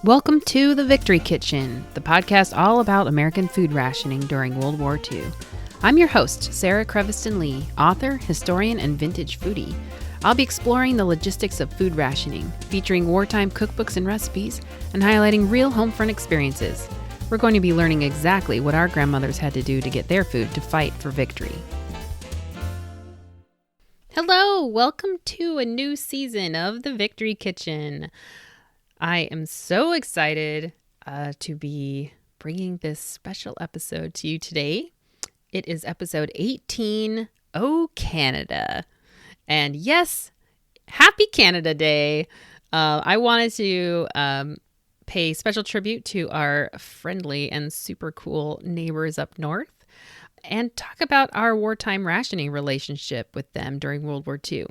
Welcome to The Victory Kitchen, the podcast all about American food rationing during World War II. I'm your host, Sarah Creviston Lee, author, historian, and vintage foodie. I'll be exploring the logistics of food rationing, featuring wartime cookbooks and recipes, and highlighting real home front experiences. We're going to be learning exactly what our grandmothers had to do to get their food to fight for victory. Hello, welcome to a new season of The Victory Kitchen. I am so excited to be bringing this special episode to you today. It is episode 18, Oh Canada. And yes, happy Canada Day. I wanted to pay special tribute to our friendly and super cool neighbors up north and talk about our wartime rationing relationship with them during World War II.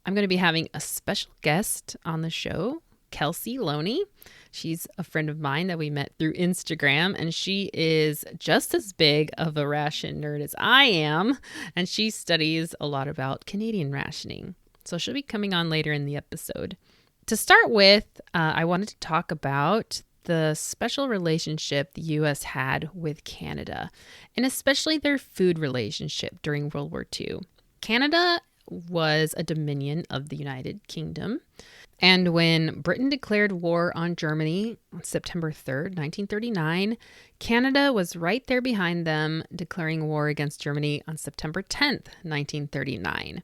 I'm going to be having a special guest on the show, Kelsie Lonie. She's a friend of mine that we met through Instagram, and she is just as big of a ration nerd as I am, and she studies a lot about Canadian rationing. So she'll be coming on later in the episode. To start with, I wanted to talk about the special relationship the U.S. had with Canada, and especially their food relationship during World War II. Canada was a dominion of the United Kingdom. And when Britain declared war on Germany on September 3rd, 1939, Canada was right there behind them, declaring war against Germany on September 10th, 1939.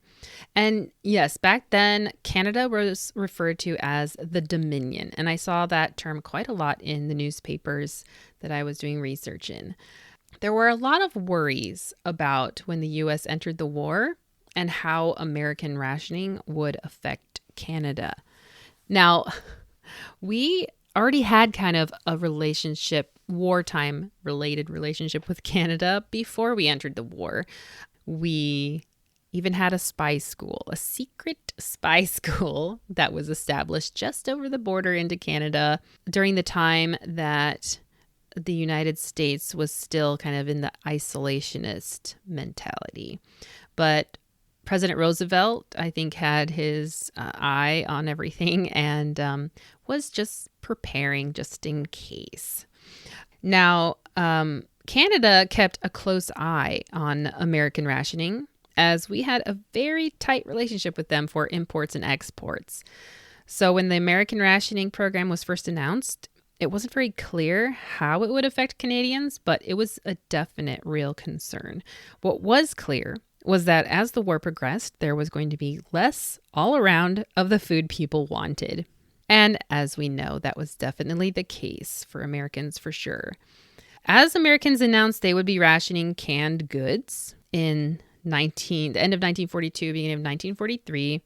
And yes, back then, Canada was referred to as the Dominion. And I saw that term quite a lot in the newspapers that I was doing research in. There were a lot of worries about when the U.S. entered the war and how American rationing would affect Canada. Now, we already had kind of a wartime related relationship with Canada before we entered the war. We even had a spy school, a secret spy school that was established just over the border into Canada during the time that the United States was still kind of in the isolationist mentality. But President Roosevelt, I think, had his eye on everything and was just preparing just in case. Now, Canada kept a close eye on American rationing as we had a very tight relationship with them for imports and exports. So when the American rationing program was first announced, it wasn't very clear how it would affect Canadians, but it was a definite real concern. What was clear was that as the war progressed, there was going to be less all around of the food people wanted. And as we know, that was definitely the case for Americans for sure. As Americans announced they would be rationing canned goods in the end of 1942, beginning of 1943,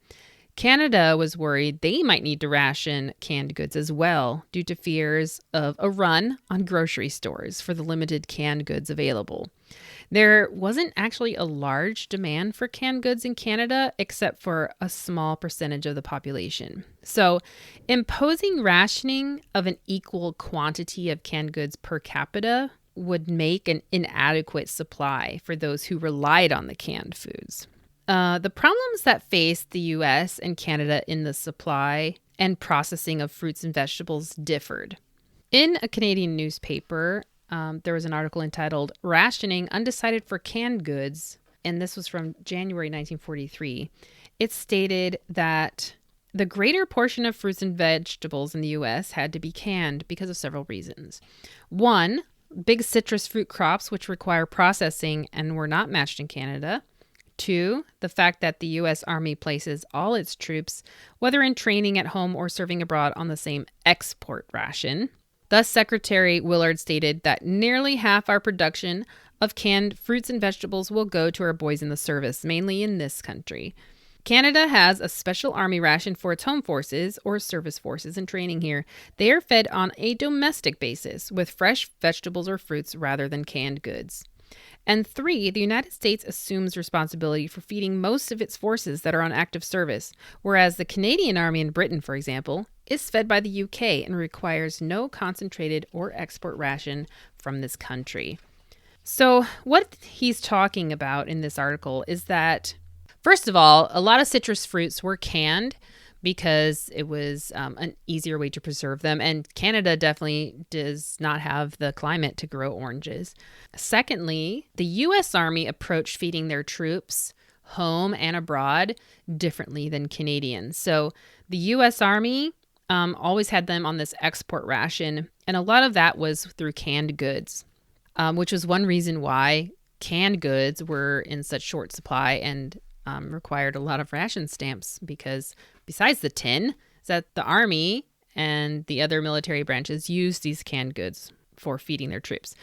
Canada was worried they might need to ration canned goods as well due to fears of a run on grocery stores for the limited canned goods available. There wasn't actually a large demand for canned goods in Canada, except for a small percentage of the population. So imposing rationing of an equal quantity of canned goods per capita would make an inadequate supply for those who relied on the canned foods. The problems that faced the U.S. and Canada in the supply and processing of fruits and vegetables differed. In a Canadian newspaper, there was an article entitled Rationing Undecided for Canned Goods, and this was from January 1943. It stated that the greater portion of fruits and vegetables in the U.S. had to be canned because of several reasons. One, big citrus fruit crops which require processing and were not matched in Canada. Two, the fact that the U.S. Army places all its troops, whether in training at home or serving abroad, on the same export ration. Thus, Secretary Willard stated that nearly half our production of canned fruits and vegetables will go to our boys in the service, mainly in this country. Canada has a special army ration for its home forces or service forces in training here. They are fed on a domestic basis with fresh vegetables or fruits rather than canned goods. And three, the United States assumes responsibility for feeding most of its forces that are on active service, whereas the Canadian Army in Britain, for example, is fed by the UK and requires no concentrated or export ration from this country. So what he's talking about in this article is that, first of all, a lot of citrus fruits were canned, because it was an easier way to preserve them. And Canada definitely does not have the climate to grow oranges. Secondly, the U.S. Army approached feeding their troops home and abroad differently than Canadians. So the U.S. Army always had them on this export ration, and a lot of that was through canned goods, which was one reason why canned goods were in such short supply and required a lot of ration stamps, because besides the tin, is that the Army and the other military branches used these canned goods for feeding their troops.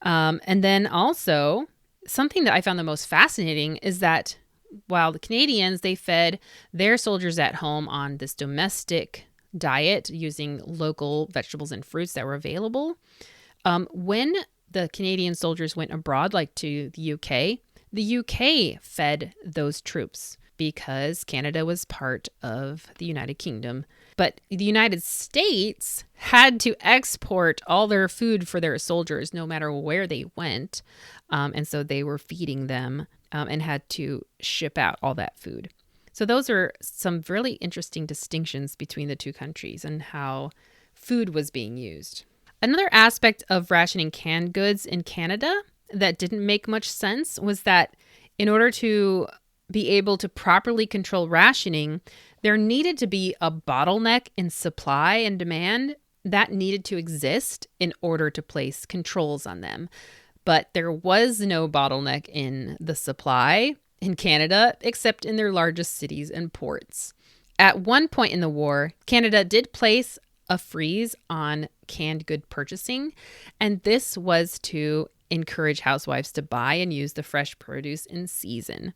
And then also, something that I found the most fascinating is that while the Canadians, they fed their soldiers at home on this domestic diet using local vegetables and fruits that were available, when the Canadian soldiers went abroad, like to the UK fed those troops because Canada was part of the United Kingdom. But the United States had to export all their food for their soldiers no matter where they went. And so they were feeding them and had to ship out all that food. So those are some really interesting distinctions between the two countries and how food was being used. Another aspect of rationing canned goods in Canada that didn't make much sense was that in order to be able to properly control rationing, there needed to be a bottleneck in supply and demand that needed to exist in order to place controls on them. But there was no bottleneck in the supply in Canada, except in their largest cities and ports. At one point in the war, Canada did place a freeze on canned good purchasing, and this was to encourage housewives to buy and use the fresh produce in season.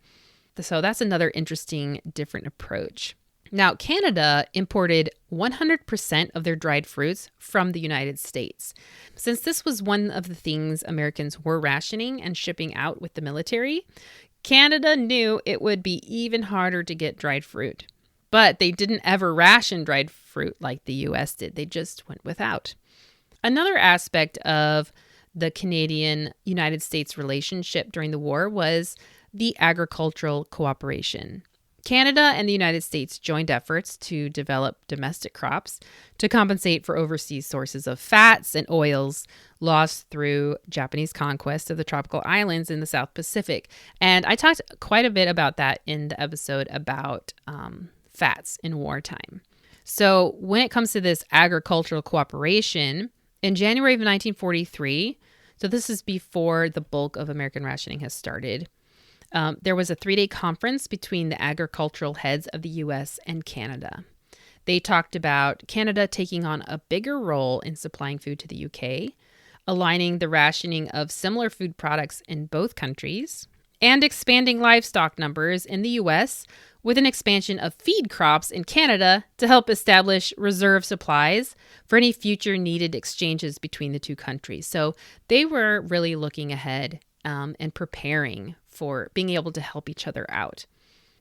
So that's another interesting, different approach. Now, Canada imported 100% of their dried fruits from the United States. Since this was one of the things Americans were rationing and shipping out with the military, Canada knew it would be even harder to get dried fruit. But they didn't ever ration dried fruit like the U.S. did. They just went without. Another aspect of the Canadian-United States relationship during the war was the agricultural cooperation. Canada and the United States joined efforts to develop domestic crops to compensate for overseas sources of fats and oils lost through Japanese conquest of the tropical islands in the South Pacific. And I talked quite a bit about that in the episode about fats in wartime. So when it comes to this agricultural cooperation, in January of 1943, so this is before the bulk of American rationing has started, there was a 3-day conference between the agricultural heads of the U.S. and Canada. They talked about Canada taking on a bigger role in supplying food to the U.K., aligning the rationing of similar food products in both countries, and expanding livestock numbers in the U.S. with an expansion of feed crops in Canada to help establish reserve supplies for any future needed exchanges between the two countries. So they were really looking ahead and preparing for being able to help each other out.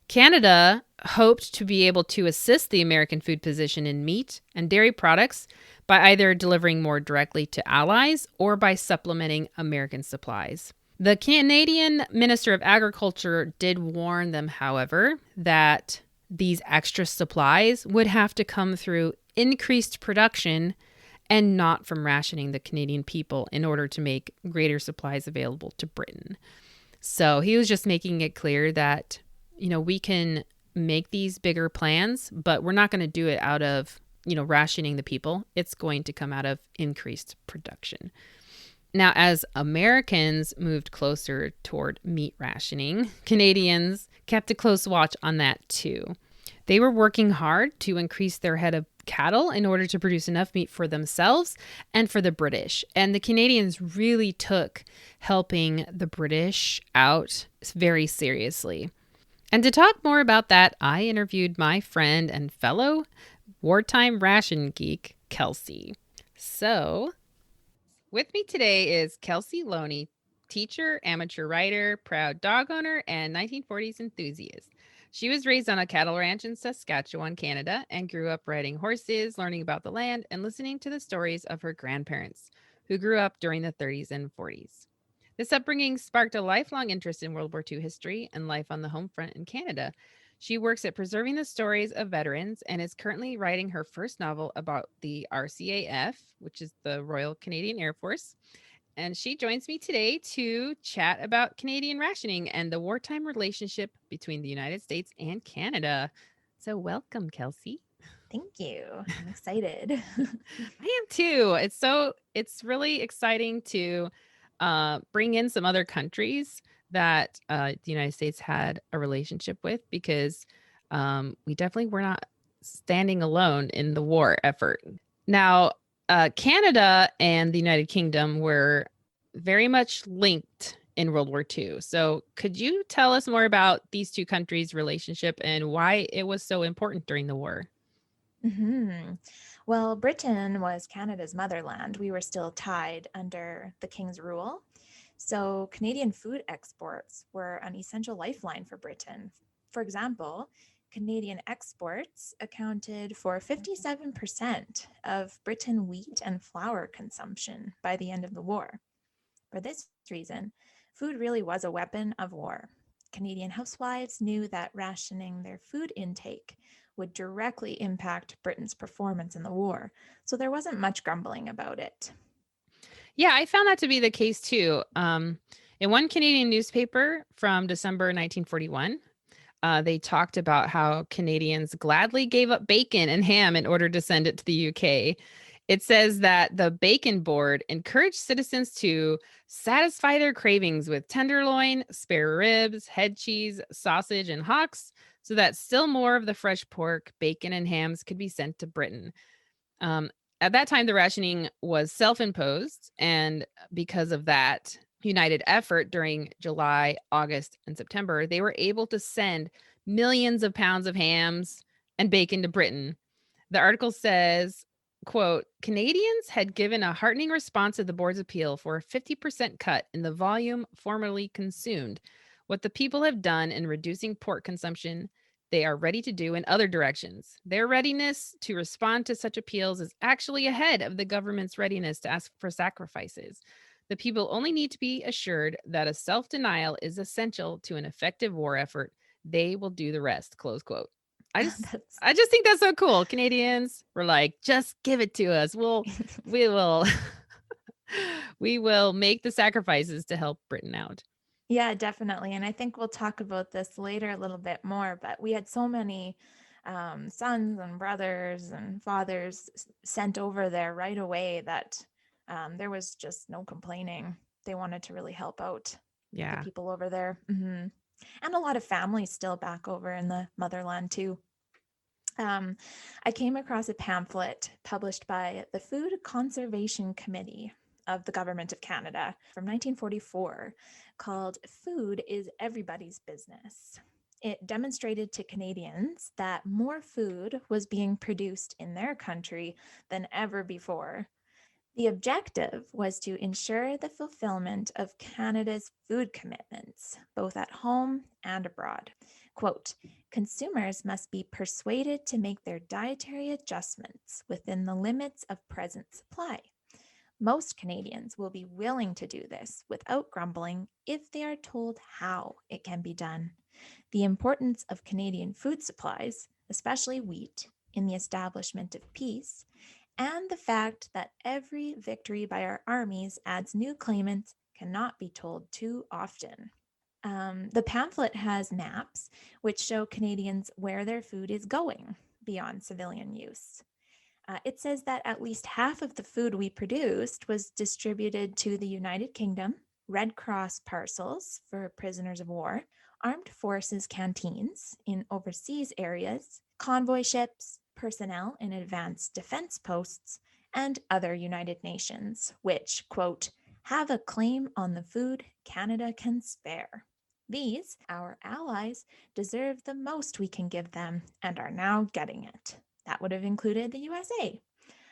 Canada hoped to be able to assist the American food position in meat and dairy products by either delivering more directly to allies or by supplementing American supplies. The Canadian Minister of Agriculture did warn them, however, that these extra supplies would have to come through increased production and not from rationing the Canadian people in order to make greater supplies available to Britain. So he was just making it clear that, we can make these bigger plans, but we're not going to do it out of, rationing the people. It's going to come out of increased production. Now, as Americans moved closer toward meat rationing, Canadians kept a close watch on that too. They were working hard to increase their head of cattle in order to produce enough meat for themselves and for the British. And the Canadians really took helping the British out very seriously. And to talk more about that, I interviewed my friend and fellow wartime ration geek, Kelsie. So, with me today is Kelsie Lonie, teacher, amateur writer, proud dog owner, and 1940s enthusiast. She was raised on a cattle ranch in Saskatchewan, Canada, and grew up riding horses, learning about the land, and listening to the stories of her grandparents, who grew up during the 30s and 40s. This upbringing sparked a lifelong interest in World War II history and life on the home front in Canada. She works at preserving the stories of veterans and is currently writing her first novel about the RCAF, which is the Royal Canadian Air Force. And she joins me today to chat about Canadian rationing and the wartime relationship between the United States and Canada. So, welcome, Kelsie. Thank you. I'm excited. I am too. It's really exciting to bring in some other countries that the United States had a relationship with because we definitely were not standing alone in the war effort. Now, Canada and the United Kingdom were very much linked in World War II. So, could you tell us more about these two countries' relationship and why it was so important during the war? hmm Well, Britain was Canada's motherland. We were still tied under the King's rule. So, Canadian food exports were an essential lifeline for Britain. For example, Canadian exports accounted for 57% of Britain wheat and flour consumption by the end of the war. For this reason, food really was a weapon of war. Canadian housewives knew that rationing their food intake would directly impact Britain's performance in the war, so there wasn't much grumbling about it. Yeah, I found that to be the case too. In one Canadian newspaper from December 1941, they talked about how Canadians gladly gave up bacon and ham in order to send it to the UK. It says that the Bacon Board encouraged citizens to satisfy their cravings with tenderloin, spare ribs, head cheese, sausage, and hocks, so that still more of the fresh pork, bacon, and hams could be sent to Britain. Um, at that time, the rationing was self imposed. And because of that united effort during July, August, and September, they were able to send millions of pounds of hams and bacon to Britain. The article says, quote, Canadians had given a heartening response to the board's appeal for a 50% cut in the volume formerly consumed. What the people have done in reducing pork consumption they are ready to do in other directions. Their readiness to respond to such appeals is actually ahead of the government's readiness to ask for sacrifices. The people only need to be assured that a self denial is essential to an effective war effort. They will do the rest. Close quote. I just That's I just think that's so cool. Canadians were like, just give it to us. We will we will make the sacrifices to help Britain out. Yeah, definitely. And I think we'll talk about this later a little bit more, but we had so many sons and brothers and fathers sent over there right away that there was just no complaining. They wanted to really help out the Yeah. people over there. And a lot of families still back over in the motherland too. Um, I came across a pamphlet published by the Food Conservation Committee of the Government of Canada from 1944 called Food is Everybody's Business. It demonstrated to Canadians that more food was being produced in their country than ever before. The objective was to ensure the fulfillment of Canada's food commitments, both at home and abroad. Quote, consumers must be persuaded to make their dietary adjustments within the limits of present supply. Most Canadians will be willing to do this without grumbling if they are told how it can be done. The importance of Canadian food supplies, especially wheat, in the establishment of peace, and the fact that every victory by our armies adds new claimants cannot be told too often. The pamphlet has maps which show Canadians where their food is going beyond civilian use. It says that at least half of the food we produced was distributed to the United Kingdom, Red Cross parcels for prisoners of war, armed forces canteens in overseas areas, convoy ships, personnel in advanced defense posts, and other United Nations, which, quote, have a claim on the food Canada can spare. These, our allies, deserve the most we can give them and are now getting it. That would have included the USA.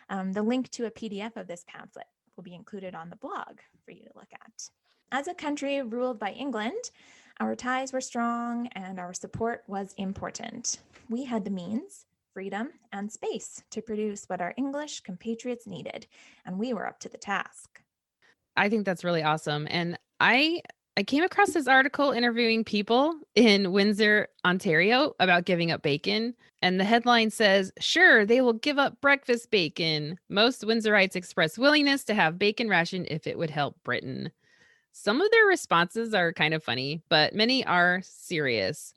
The link to a PDF of this pamphlet will be included on the blog for you to look at. As a country ruled by England, our ties were strong and our support was important. We had the means, freedom, and space to produce what our English compatriots needed, and we were up to the task. I think that's really awesome. And I I came across this article interviewing people in Windsor, Ontario about giving up bacon. And the headline says, sure, they will give up breakfast bacon. Most Windsorites express willingness to have bacon ration if it would help Britain. Some of their responses are kind of funny, but many are serious.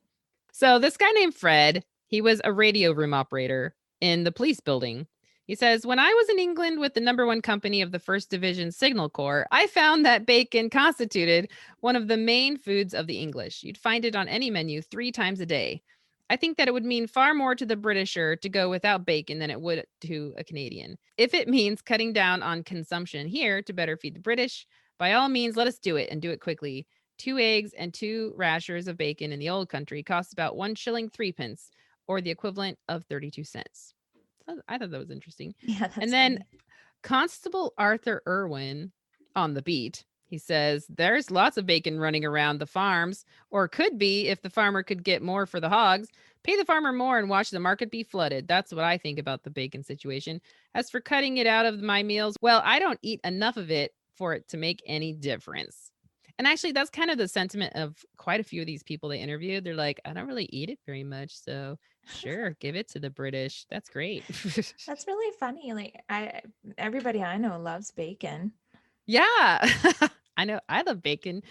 So this guy named Fred, he was a radio room operator in the police building. He says, when I was in England with the number one company of the 1st Division Signal Corps, I found that bacon constituted one of the main foods of the English. You'd find it on any menu 3 times a day. I think that it would mean far more to the Britisher to go without bacon than it would to a Canadian. If it means cutting down on consumption here to better feed the British, by all means, let us do it and do it quickly. 2 eggs and 2 rashers of bacon in the old country cost about 1 shilling 3 pence, or the equivalent of 32 cents. So I thought that was interesting. Yeah, And that's then funny. Constable Arthur Irwin on the beat, he says, there's lots of bacon running around the farms, or could be if the farmer could get more for the hogs. Pay the farmer more and watch the market be flooded. That's what I think about the bacon situation. As for cutting it out of my meals, well, I don't eat enough of it for it to make any difference. And actually, that's kind of the sentiment of quite a few of these people they interviewed. They're like, I don't really eat it very much. So sure, give it to the British. That's great. That's really funny. Like everybody I know loves bacon. Yeah. I know I love bacon,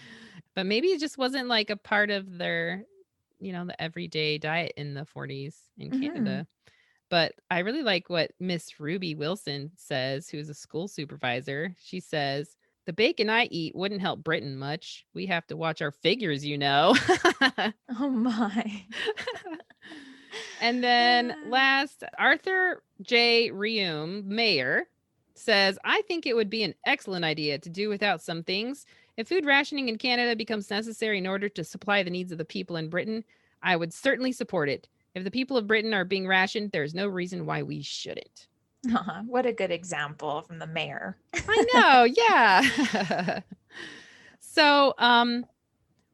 but maybe it just wasn't like a part of their, the everyday diet in the 40s in Hmm. Canada. But I really like what Miss Ruby Wilson says, who's a school supervisor. She says, the bacon I eat wouldn't help Britain much. We have to watch our figures. Oh my. And then last, Arthur J. Reume, mayor, says, I think it would be an excellent idea to do without some things. If food rationing in Canada becomes necessary in order to supply the needs of the people in Britain, I would certainly support it. If the people of Britain are being rationed, there's no reason why we shouldn't. What a good example from the mayor. I know, yeah. So,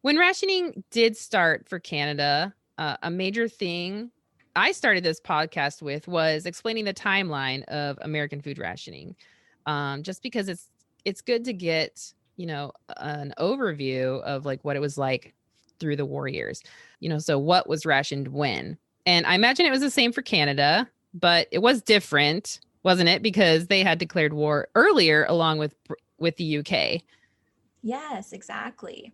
when rationing did start for Canada, a major thing I started this podcast with was explaining the timeline of American food rationing, just because it's good to get an overview of like what it was like through the war years. So what was rationed when, and I imagine it was the same for Canada, but it was different, wasn't it? Because they had declared war earlier, along with the UK. Yes, exactly.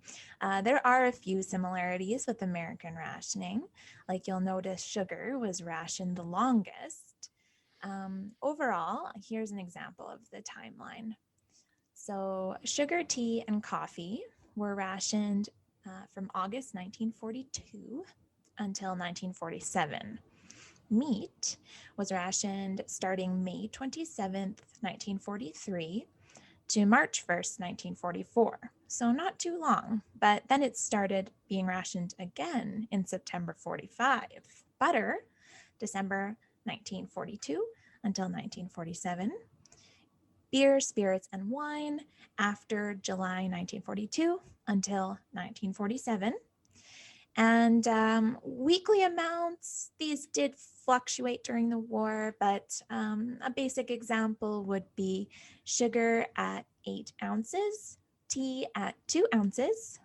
There are a few similarities with American rationing. Like you'll notice sugar was rationed the longest. Overall, here's an example of the timeline. So, sugar, tea, and coffee were rationed from August 1942 until 1947. Meat was rationed starting May 27th, 1943 to March 1st, 1944. So not too long, but then it started being rationed again in September 45. Butter, December 1942 until 1947. Beer, spirits, and wine after July 1942 until 1947. And weekly amounts, these did fluctuate during the war, but a basic example would be sugar at 8 ounces, tea at 2 ounces,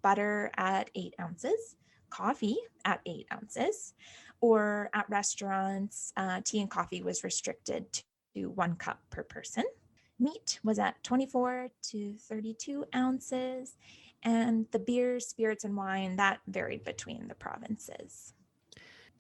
butter at 8 ounces, coffee at 8 ounces, or at restaurants, tea and coffee was restricted to 1 cup per person. Meat was at 24 to 32 ounces, and the beer, spirits, and wine, that varied between the provinces.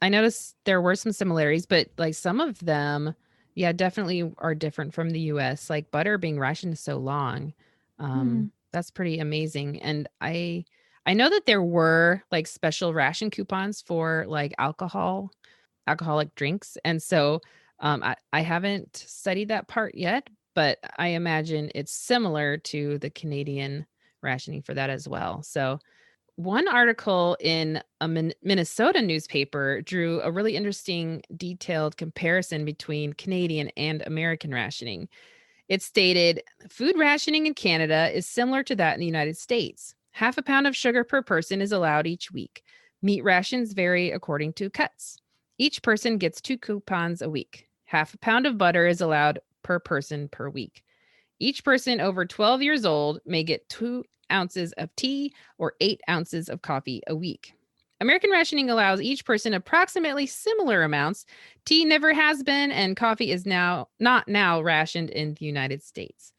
I noticed there were some similarities, but like some of them, yeah, definitely are different from the US. Like butter being rationed so long. Hmm. That's pretty amazing. And I know that there were like special ration coupons for like alcoholic drinks. And so I haven't studied that part yet, but I imagine it's similar to the Canadian rationing for that as well. So one article in a Minnesota newspaper drew a really interesting, detailed comparison between Canadian and American rationing. It stated food rationing in Canada is similar to that in the United States. Half a pound of sugar per person is allowed each week. Meat rations vary according to cuts. Each person gets 2 coupons a week. Half a pound of butter is allowed per person per week. Each person over 12 years old may get ounces of tea or 8 ounces of coffee a week. American rationing allows each person approximately similar amounts. Tea never has been, and coffee is not now rationed in the United States.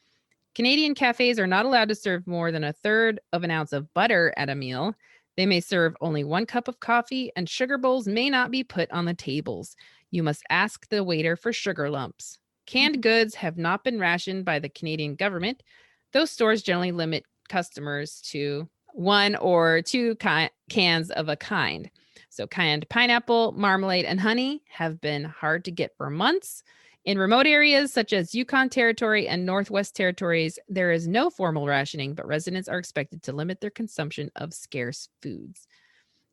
Canadian cafes are not allowed to serve more than a third of an ounce of butter at a meal. They may serve only 1 cup of coffee, and sugar bowls may not be put on the tables. You must ask the waiter for sugar lumps. Canned goods have not been rationed by the Canadian government. Those stores generally limit customers to 1 or 2 cans of a kind. So, canned pineapple, marmalade, and honey have been hard to get for months. In remote areas such as Yukon Territory and Northwest Territories, there is no formal rationing, but residents are expected to limit their consumption of scarce foods.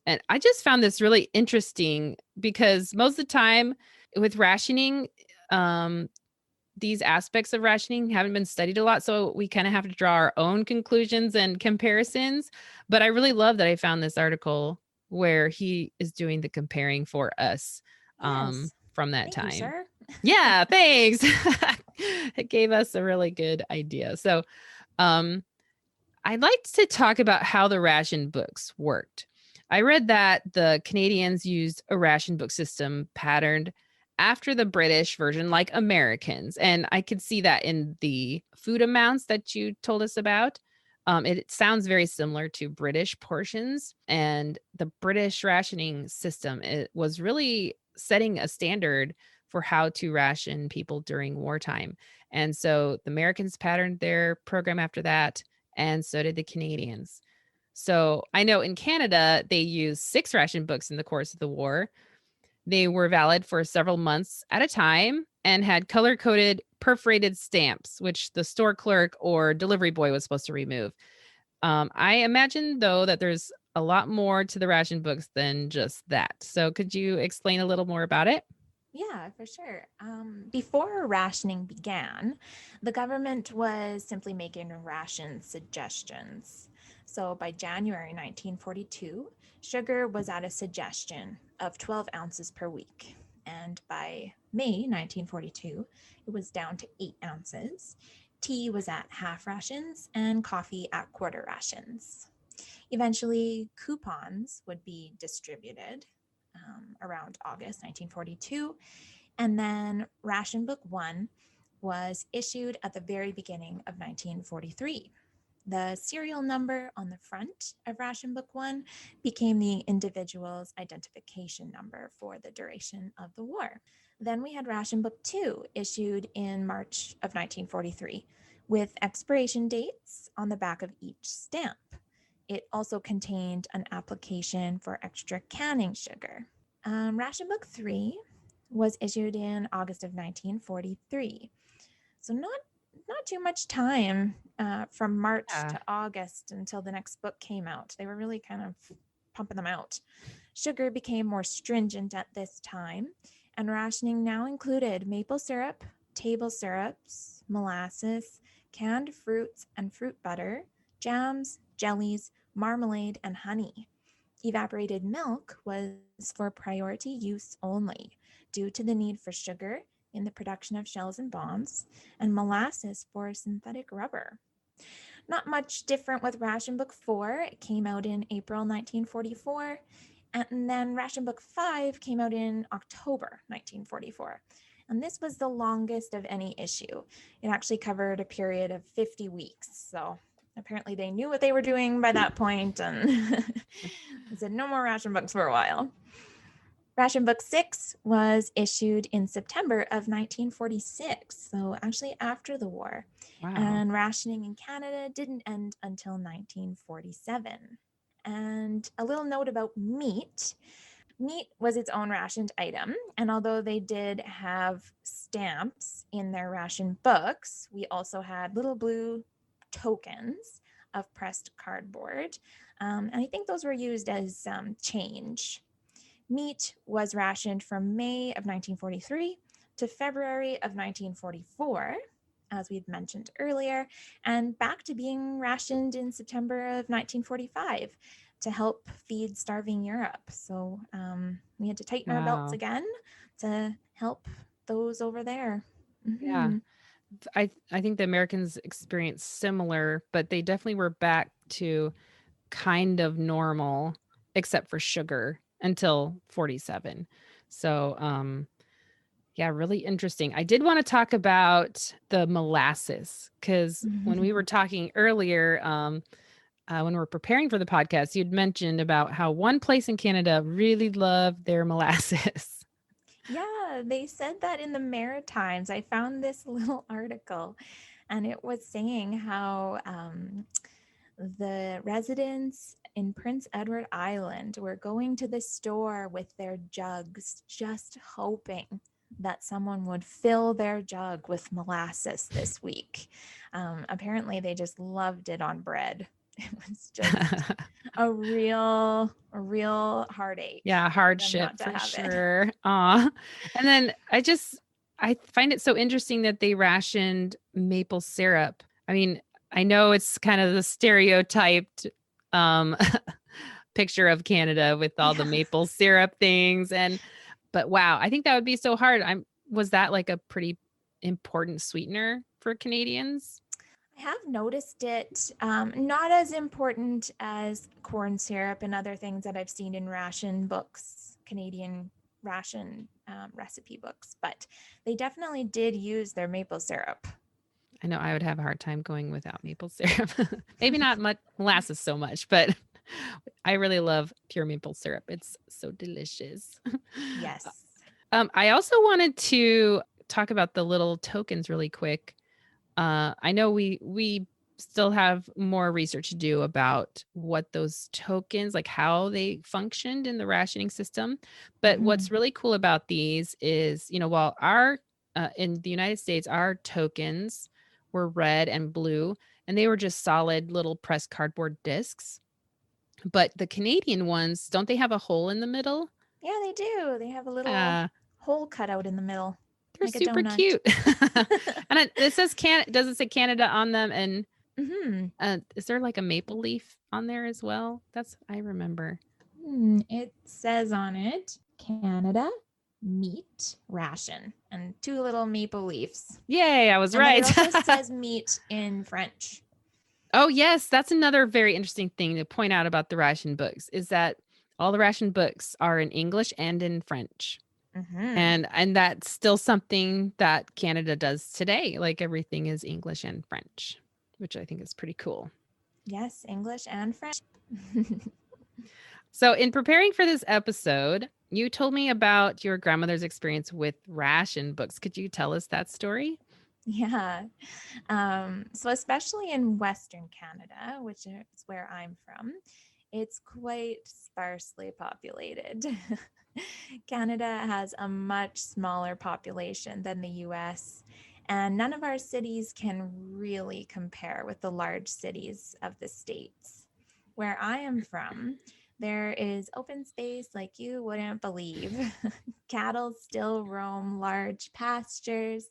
And I just found this really interesting because most of the time with rationing, um, these aspects of rationing haven't been studied a lot. So we kind of have to draw our own conclusions and comparisons. But I really love that I found this article where he is doing the comparing for us Yes. from that Thank you, time. sir. Yeah, thanks. It gave us a really good idea. So, um, I'd like to talk about how the ration books worked. I read that the Canadians used a ration book system patterned after the British version, like Americans. And I could see that in the food amounts that you told us about. It sounds very similar to British portions. And the British rationing system, it was really setting a standard for how to ration people during wartime. And so the Americans patterned their program after that, and so did the Canadians. So I know in Canada, they used 6 ration books in the course of the war. They were valid for several months at a time and had color coded perforated stamps, which the store clerk or delivery boy was supposed to remove. I imagine, though, that there's a lot more to the ration books than just that. So could you explain a little more about it? Yeah, for sure. Before rationing began, the government was simply making ration suggestions. So by January 1942, sugar was at a suggestion of 12 ounces per week. And by May 1942, it was down to 8 ounces. Tea was at half rations and coffee at quarter rations. Eventually, coupons would be distributed around August 1942. And then Ration Book 1 was issued at the very beginning of 1943. The serial number on the front of Ration Book 1 became the individual's identification number for the duration of the war. Then we had Ration Book 2 issued in March of 1943 with expiration dates on the back of each stamp. It also contained an application for extra canning sugar. Ration Book 3 was issued in August of 1943. So not too much time from March Yeah. to August until the next book came out. They were really kind of pumping them out. Sugar became more stringent at this time, and rationing now included maple syrup, table syrups, molasses, canned fruits and fruit butter, jams, jellies, marmalade, and honey. Evaporated milk was for priority use only due to the need for sugar in the production of shells and bombs, and molasses for synthetic rubber. Not much different with Ration Book 4. It came out in April 1944, and then Ration Book 5 came out in October 1944. And this was the longest of any issue. It actually covered a period of 50 weeks. So apparently they knew what they were doing by that point and said no more ration books for a while. Ration Book 6 was issued in September of 1946, so actually after the war. Wow. And rationing in Canada didn't end until 1947. And a little note about meat. Meat was its own rationed item, and although they did have stamps in their ration books, we also had little blue tokens of pressed cardboard. And I think those were used as change. Meat was rationed from May of 1943 to February of 1944, as we've mentioned earlier, and back to being rationed in September of 1945 to help feed starving Europe. So we had to tighten our belts Wow. again to help those over there. Yeah. Mm-hmm. I think the Americans experienced similar, but they definitely were back to kind of normal, except for sugar until 47. So, yeah, really interesting. I did want to talk about the molasses because when we were talking earlier, when we were preparing for the podcast, you'd mentioned about how one place in Canada really loved their molasses. Yeah, they said that in the Maritimes. I found this little article and it was saying how the residents in Prince Edward Island were going to the store with their jugs, just hoping that someone would fill their jug with molasses this week. Apparently, they just loved it on bread. It was just a real heartache Yeah, for them hardship not to for have it. sure. Aw. And then I find it so interesting that they rationed maple syrup. I mean, I know it's kind of the stereotyped um picture of Canada with all the Yeah. maple syrup things but wow, I think that would be so hard. Was that like a pretty important sweetener for Canadians? I have noticed it not as important as corn syrup and other things that I've seen in ration books, Canadian ration recipe books, but they definitely did use their maple syrup. I know I would have a hard time going without maple syrup. Maybe not much molasses so much, but I really love pure maple syrup. It's so delicious. Yes. I also wanted to talk about the little tokens really quick. I know we still have more research to do about what those tokens, like how they functioned in the rationing system. But Mhm. what's really cool about these is, while our in the United States, our tokens were red and blue, and they were just solid little pressed cardboard discs. But the Canadian ones, don't they have a hole in the middle? Yeah, they do. They have a little Uh, hole cut out in the middle, they're like a super donut. cute. And it says does it say Canada on them? And Hmm. is there like a maple leaf on there as well? That's I remember. It says on it Canada meat ration and two little maple leaves. Yay, I was And then it right. also says meat in French. Oh, yes, that's another very interesting thing to point out about the ration books is that all the ration books are in English and in French. Hmm. And that's still something that Canada does today. Like everything is English and French, which I think is pretty cool. Yes, English and French. So, in preparing for this episode, you told me about your grandmother's experience with ration books. Could you tell us that story? Yeah. So, especially in Western Canada, which is where I'm from, it's quite sparsely populated. Canada has a much smaller population than the US, and none of our cities can really compare with the large cities of the States. Where I am from, there is open space like you wouldn't believe. Cattle still roam large pastures.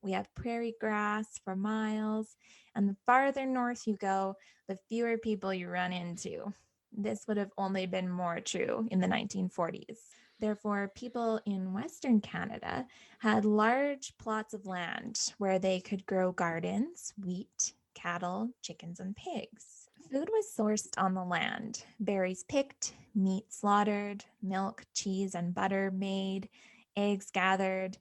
We have prairie grass for miles. And the farther north you go, the fewer people you run into. This would have only been more true in the 1940s. Therefore, people in Western Canada had large plots of land where they could grow gardens, wheat, cattle, chickens, and pigs. Food was sourced on the land, berries picked, meat slaughtered, milk, cheese, and butter made, eggs gathered.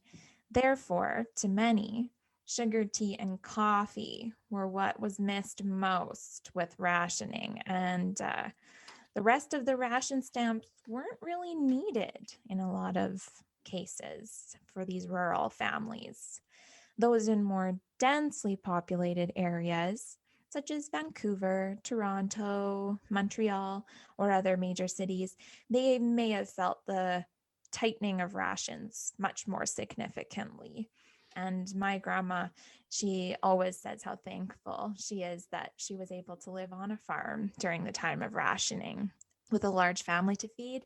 Therefore, to many, sugar, tea, and coffee were what was missed most with rationing, and the rest of the ration stamps weren't really needed in a lot of cases for these rural families. Those in more densely populated areas, such as Vancouver, Toronto, Montreal, or other major cities, they may have felt the tightening of rations much more significantly. And my grandma, she always says how thankful she is that she was able to live on a farm during the time of rationing. With a large family to feed,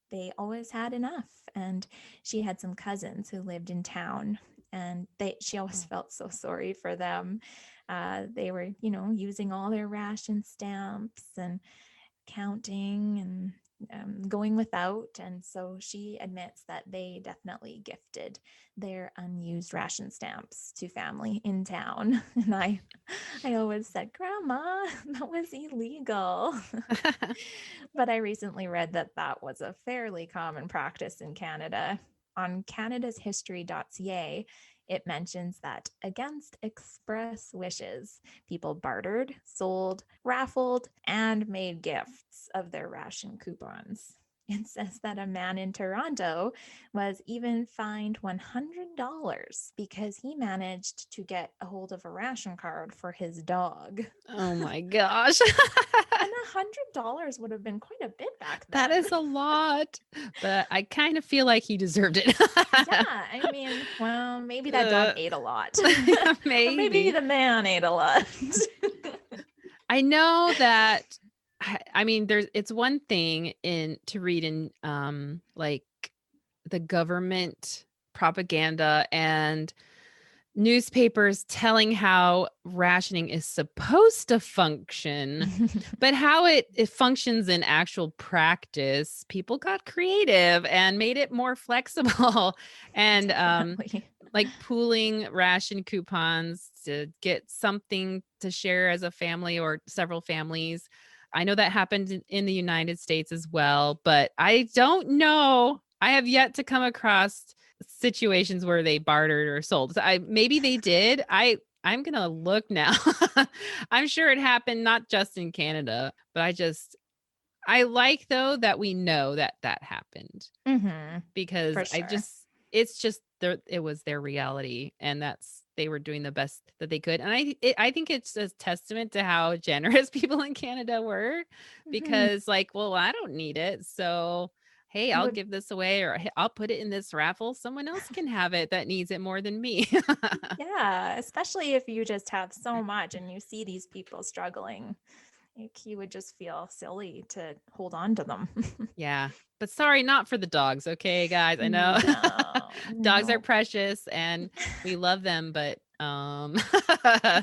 they always had enough. And she had some cousins who lived in town, and she always felt so sorry for them. They were, using all their ration stamps and counting, and going without. And so she admits that they definitely gifted their unused ration stamps to family in town. And I always said, Grandma, that was illegal. But I recently read that that was a fairly common practice in Canada. On canadashistory.ca, it mentions that against express wishes, people bartered, sold, raffled, and made gifts of their ration coupons. It says that a man in Toronto was even fined $100 because he managed to get a hold of a ration card for his dog. Oh my gosh. And $100 would have been quite a bit back That then. is a lot, but I kind of feel like he deserved it. Yeah, I mean, well, maybe that dog ate a lot. Or maybe Maybe. the man ate a lot. I know that I mean it's one thing to read in like the government propaganda and newspapers telling how rationing is supposed to function, but how it functions in actual practice, people got creative and made it more flexible and Definitely. like pooling ration coupons to get something to share as a family or several families. I know that happened in the United States as well, but I don't know. I have yet to come across situations where they bartered or sold. So maybe they did. I'm gonna look now. I'm sure it happened not just in Canada, but I like though that we know that that happened Mm-hmm. because For sure. it's just it was their reality and they were doing the best that they could. And I think it's a testament to how generous people in Canada were Mm-hmm. because like, well, I don't need it. So, hey, I'll Would give this away or hey, I'll put it in this raffle. Someone else can have it that needs it more than me. yeah, especially if you just have so much and you see these people struggling, like you would just feel silly to hold on to them. Yeah. But sorry, not for the dogs. Okay, guys. I know No, dogs are no, precious and we love them, but no yeah,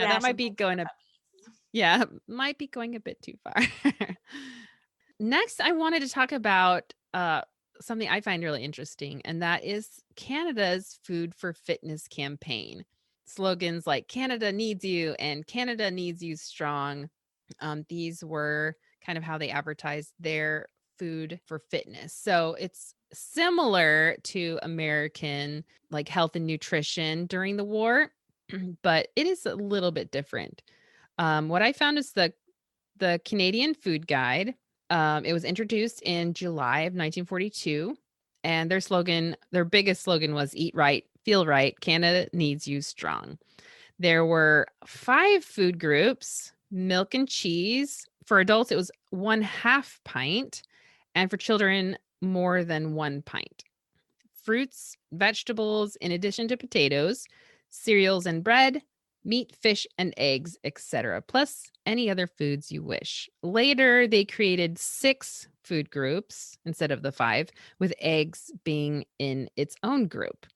that ration might be bags for going a puppies. yeah, might be going a bit too far. Next, I wanted to talk about something I find really interesting, and that is Canada's Food for Fitness campaign. Slogans like Canada needs you and Canada needs you strong. These were kind of how they advertised their food for fitness. So it's similar to American like health and nutrition during the war, but it is a little bit different. What I found is the Canadian Food Guide. It was introduced in July of 1942, and their biggest slogan was "Eat right, feel right. Canada needs you strong." There were 5 food groups: milk and cheese. For adults, it was 1/2 pint, and for children, more than 1 pint. Fruits, vegetables, in addition to potatoes, cereals and bread, meat, fish, and eggs, etc., plus any other foods you wish. Later, they created 6 food groups instead of the 5, with eggs being in its own group.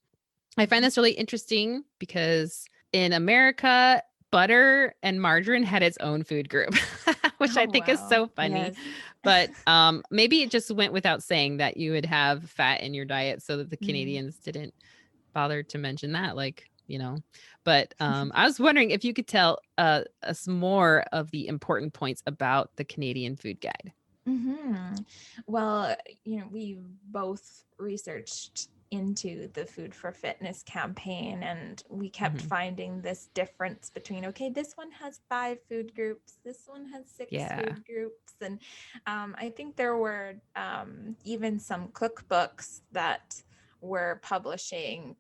I find this really interesting because in America, butter and margarine had its own food group, which I Oh, think is wow. so funny. Yes. But maybe it just went without saying that you would have fat in your diet so that the Mm. Canadians didn't bother to mention that, like, you know. But I was wondering if you could tell us more of the important points about the Canadian Food Guide. Mm-hmm. Well, we both researched into the Food for Fitness campaign, and we kept Mhm. finding this difference between, okay, this one has 5 food groups, this one has 6 Yeah. food groups. And I think there were even some cookbooks that were publishing,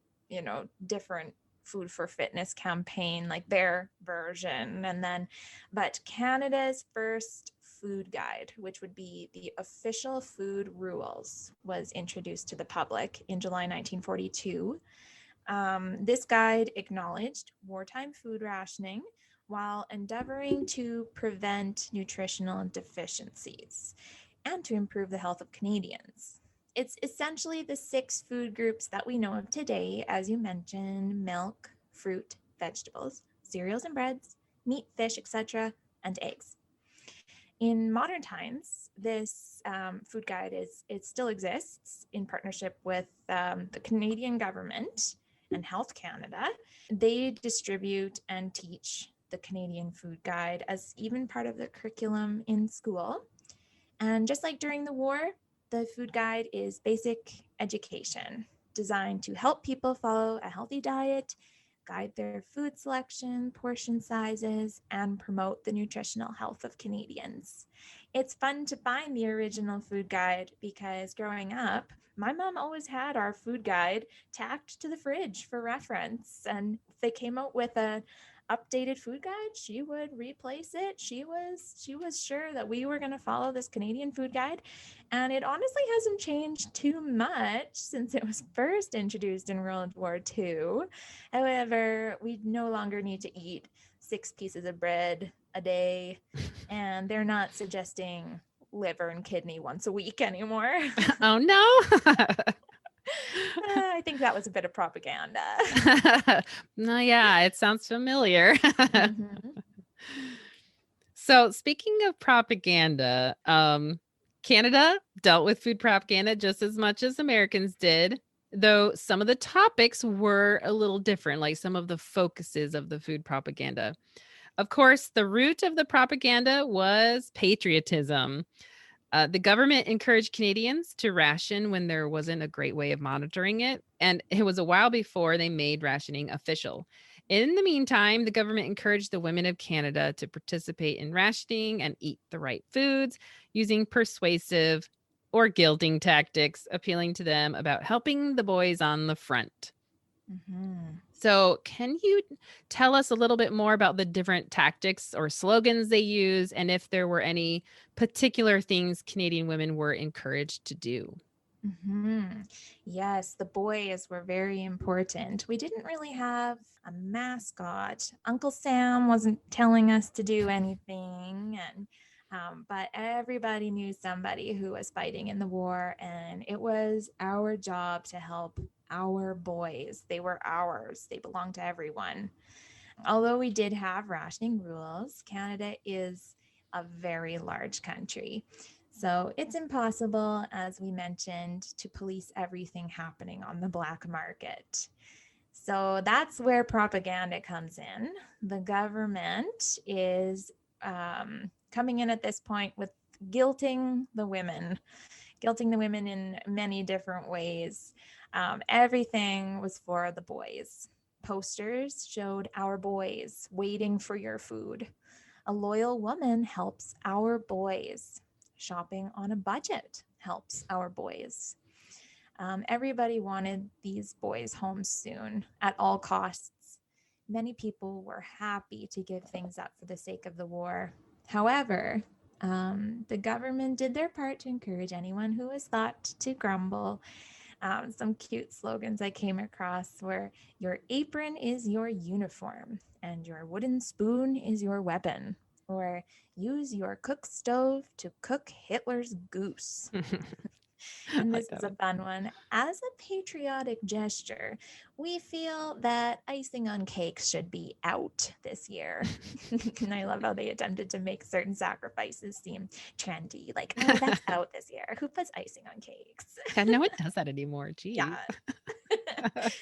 different Food for Fitness campaign, like their version. And then, but Canada's first food guide, which would be the official food rules, was introduced to the public in July 1942. This guide acknowledged wartime food rationing while endeavoring to prevent nutritional deficiencies and to improve the health of Canadians. It's essentially the 6 food groups that we know of today, as you mentioned: milk, fruit, vegetables, cereals and breads, meat, fish, etc., and eggs. In modern times, this food guide it still exists in partnership with the Canadian government and Health Canada. They distribute and teach the Canadian food guide as even part of the curriculum in school. And just like during the war, the food guide is basic education designed to help people follow a healthy diet, guide their food selection, portion sizes, and promote the nutritional health of Canadians. It's fun to find the original food guide because growing up, my mom always had our food guide tacked to the fridge for reference. And if they came out with a updated food guide, she would replace it. She was sure that we were going to follow this Canadian food guide, and it honestly hasn't changed too much since it was first introduced in World War II. However, we no longer need to eat 6 pieces of bread a day, and they're not suggesting liver and kidney once a week anymore. Oh, no. I think that was a bit of propaganda. No, yeah, it sounds familiar. Mhm. So, speaking of propaganda, Canada dealt with food propaganda just as much as Americans did, though some of the topics were a little different, like some of the focuses of the food propaganda. Of course, the root of the propaganda was patriotism. The government encouraged Canadians to ration when there wasn't a great way of monitoring it. And it was a while before they made rationing official. In the meantime, the government encouraged the women of Canada to participate in rationing and eat the right foods using persuasive or guilting tactics, appealing to them about helping the boys on the front. Mhm. So, can you tell us a little bit more about the different tactics or slogans they use and if there were any particular things Canadian women were encouraged to do? Yes, the boys were very important. We didn't really have a mascot. Uncle Sam wasn't telling us to do anything, and but everybody knew somebody who was fighting in the war, and it was our job to help our boys. They were ours. They belonged to everyone. Although we did have rationing rules, Canada is a very large country. So it's impossible, as we mentioned, to police everything happening on the black market. So that's where propaganda comes in. The government is coming in at this point with guilting the women in many different ways. Everything was for the boys. Posters showed our boys waiting for your food. A loyal woman helps our boys. Shopping on a budget helps our boys. Everybody wanted these boys home soon at all costs. Many people were happy to give things up for the sake of the war. However, the government did their part to encourage anyone who was thought to grumble. Some cute slogans I came across were "Your apron is your uniform," and "Your wooden spoon is your weapon," or "Use your cook stove to cook Hitler's goose." I And like this that is a one. fun one. As a patriotic gesture, we feel that icing on cakes should be out this year. And I love how they attempted to make certain sacrifices seem trendy. Like, oh, that's out this year. Who puts icing on cakes? Yeah, no one does that anymore. Yeah. Geez.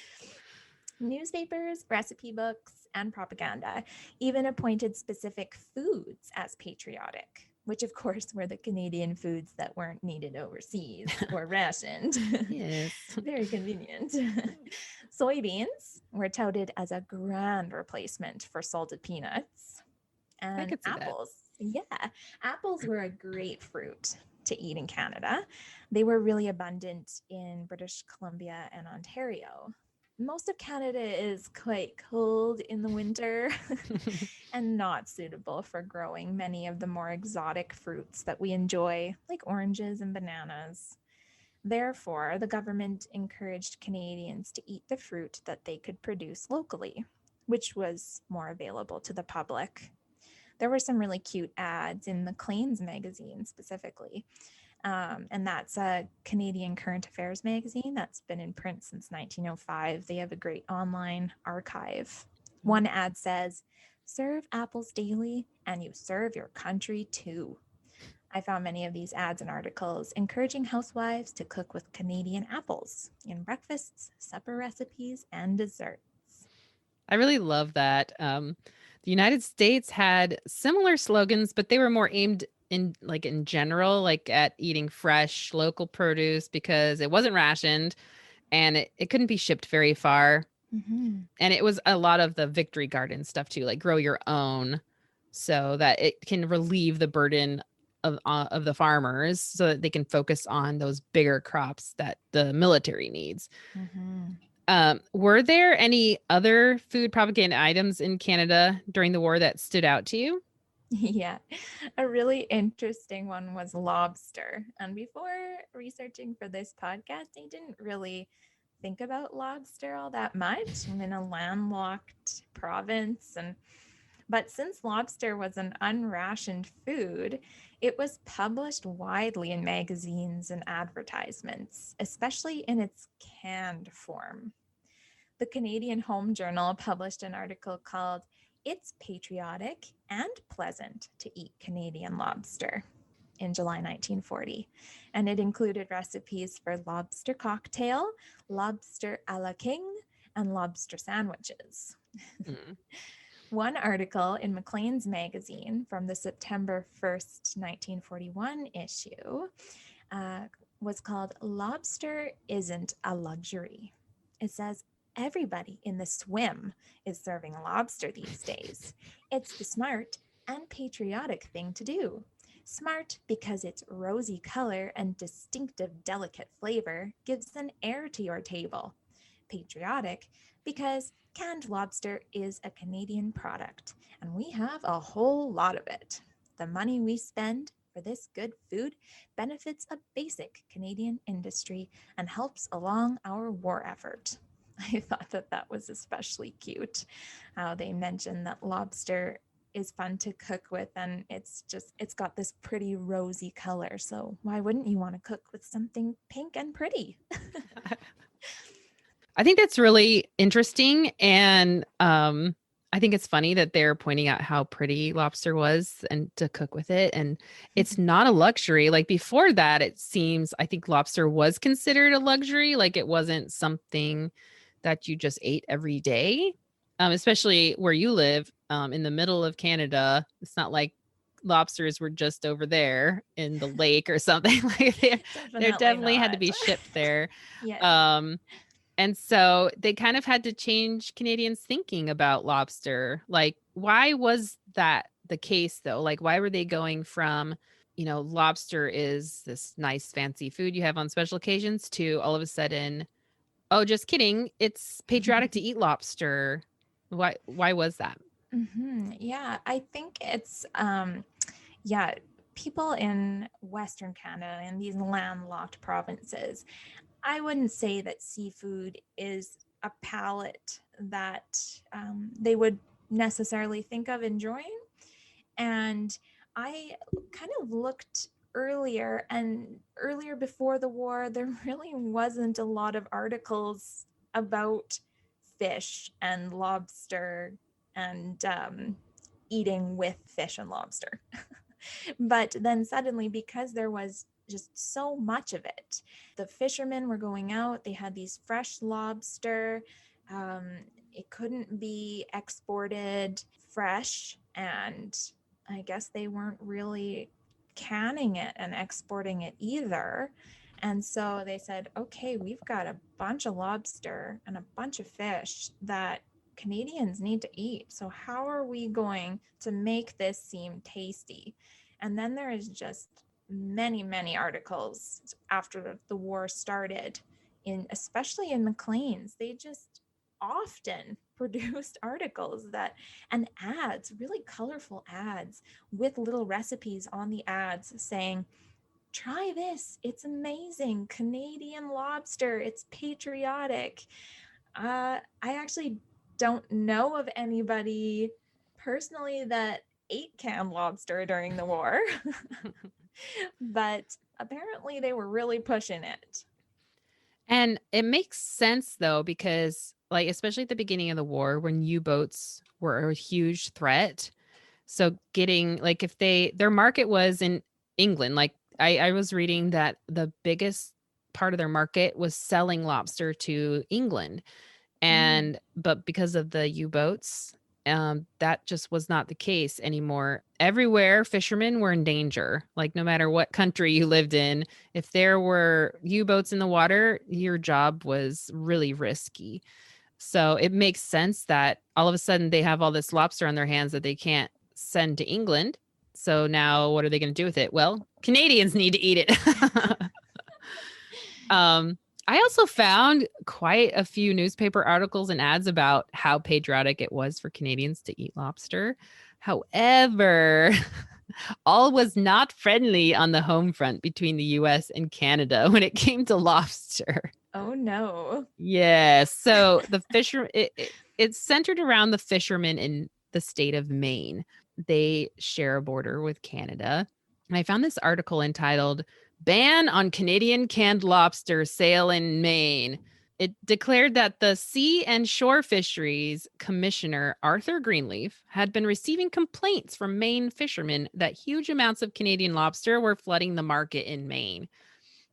Newspapers, recipe books, and propaganda even appointed specific foods as patriotic, which of course were the Canadian foods that weren't needed overseas or rationed. Yes. Very convenient. Soybeans were touted as a grand replacement for salted peanuts. I And could see that. apples, yeah, apples were a great fruit to eat in Canada. They were really abundant in British Columbia and Ontario. Most of Canada is quite cold in the winter and not suitable for growing many of the more exotic fruits that we enjoy, like oranges and bananas. Therefore, the government encouraged Canadians to eat the fruit that they could produce locally, which was more available to the public. There were some really cute ads in the Claims magazine specifically. And that's a Canadian current affairs magazine that's been in print since 1905. They have a great online archive. One ad says, "Serve apples daily and you serve your country too." I found many of these ads and articles encouraging housewives to cook with Canadian apples in breakfasts, supper recipes, and desserts. I really love that. The United States had similar slogans, but they were more aimed in general, like at eating fresh local produce because it wasn't rationed and it couldn't be shipped very far. Mm-hmm. And it was a lot of the victory garden stuff too, like grow your own so that it can relieve the burden of the farmers so that they can focus on those bigger crops that the military needs. Mm-hmm. Were there any other food propaganda items in Canada during the war that stood out to you? Yeah, a really interesting one was lobster. And before researching for this podcast, I didn't really think about lobster all that much. I'm in a landlocked province, and but since lobster was an unrationed food, it was published widely in magazines and advertisements, especially in its canned form. The Canadian Home Journal published an article called "It's Patriotic and Pleasant to Eat Canadian Lobster" in July 1940, and it included recipes for lobster cocktail, lobster a la king, and lobster sandwiches. Mm. One article in Maclean's magazine from the September 1st, 1941 issue was called "Lobster Isn't a Luxury." It says, "Everybody in the swim is serving lobster these days. It's the smart and patriotic thing to do. Smart because its rosy color and distinctive delicate flavor gives an air to your table. Patriotic because canned lobster is a Canadian product, and we have a whole lot of it. The money we spend for this good food benefits a basic Canadian industry and helps along our war effort." I thought that that was especially cute. How they mentioned that lobster is fun to cook with, and it's got this pretty rosy color. So why wouldn't you want to cook with something pink and pretty? I think that's really interesting. And I think it's funny that they're pointing out how pretty lobster was and to cook with it. And it's not a luxury. Like before that, it seems I think lobster was considered a luxury. Like it wasn't something that you just ate every day, especially where you live in the middle of Canada. It's not like lobsters were just over there in the lake or something. Like they Definitely definitely had to not. be shipped there. Yes. Um, and so they kind of had to change Canadians' thinking about lobster. Like, why was that the case, though? Like, why were they going from, lobster is this nice, fancy food you have on special occasions to all of a sudden, oh, just kidding. It's patriotic to eat lobster. Why was that? Yeah, I think it's yeah, people in Western Canada in these landlocked provinces, I wouldn't say that seafood is a palate that they would necessarily think of enjoying. And I kind of looked earlier, and earlier before the war, there really wasn't a lot of articles about fish and lobster and eating with fish and lobster. But then suddenly, because there was just so much of it, the fishermen were going out, they had these fresh lobster. Um, it couldn't be exported fresh, and I guess they weren't really canning it and exporting it either. And so they said, okay, we've got a bunch of lobster and a bunch of fish that Canadians need to eat. So, how are we going to make this seem tasty? And then there is just many, many articles after the war started, especially in Maclean's. They just often produced articles that and ads, really colorful ads with little recipes on the ads saying, "Try this, it's amazing, Canadian lobster, it's patriotic." I actually don't know of anybody personally that ate canned lobster during the war, but apparently they were really pushing it. And it makes sense though, because like especially at the beginning of the war when U-boats were a huge threat. So getting like if their market was in England. Like I was reading that the biggest part of their market was selling lobster to England. Mm. But because of the U-boats, that just was not the case anymore. Everywhere, fishermen were in danger. Like no matter what country you lived in, if there were U-boats in the water, your job was really risky. So it makes sense that all of a sudden they have all this lobster on their hands that they can't send to England. So now what are they going to do with it? Well, Canadians need to eat it. I also found quite a few newspaper articles and ads about how patriotic it was for Canadians to eat lobster. However, all was not friendly on the home front between the US and Canada when it came to lobster. Oh no. Yes. So it's centered around the fishermen in the state of Maine. They share a border with Canada. And I found this article entitled Ban on Canadian Canned Lobster Sale in Maine. It declared that the Sea and Shore Fisheries Commissioner, Arthur Greenleaf, had been receiving complaints from Maine fishermen that huge amounts of Canadian lobster were flooding the market in Maine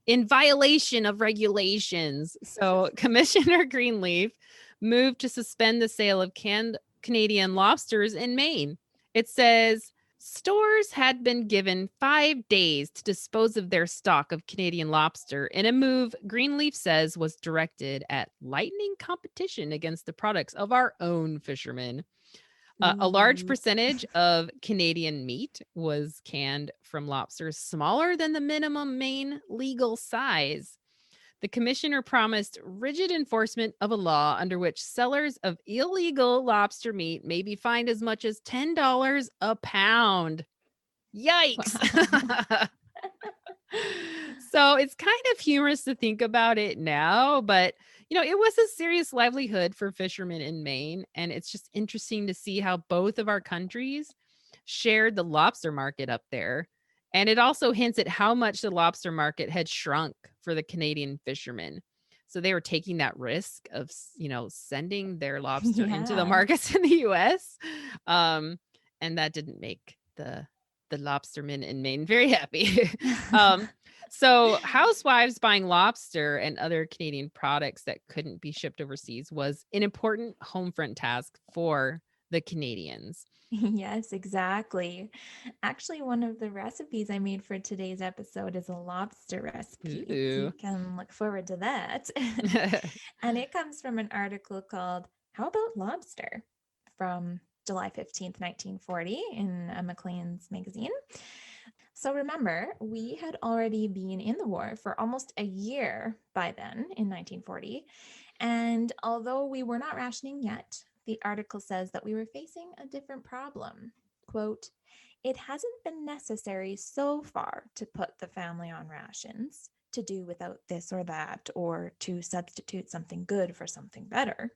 in violation of regulations. So Commissioner Greenleaf moved to suspend the sale of canned Canadian lobsters in Maine. It says stores had been given 5 days to dispose of their stock of Canadian lobster in a move Greenleaf says was directed at lightening competition against the products of our own fishermen. A large Ooh. percentage of Canadian meat was canned from lobsters smaller than the minimum Maine legal size. The commissioner promised rigid enforcement of a law under which sellers of illegal lobster meat may be fined as much as $10 a pound. Wow. Yikes. So it's kind of humorous to think about it now, but it was a serious livelihood for fishermen in Maine. And it's just interesting to see how both of our countries shared the lobster market up there. And it also hints at how much the lobster market had shrunk for the Canadian fishermen. So they were taking that risk of, sending their lobster into the Yeah. markets in the US. And that didn't make the lobstermen in Maine very happy. um, so housewives buying lobster and other Canadian products that couldn't be shipped overseas was an important home front task for the Canadians. Yes, exactly. Actually, one of the recipes I made for today's episode is a lobster recipe. So you Ooh. can look forward to that. And it comes from an article called How About Lobster from July 15th, 1940, in Maclean's magazine. So remember, we had already been in the war for almost a year by then in 1940. And although we were not rationing yet, the article says that we were facing a different problem. Quote, it hasn't been necessary so far to put the family on rations, to do without this or that, or to substitute something good for something better.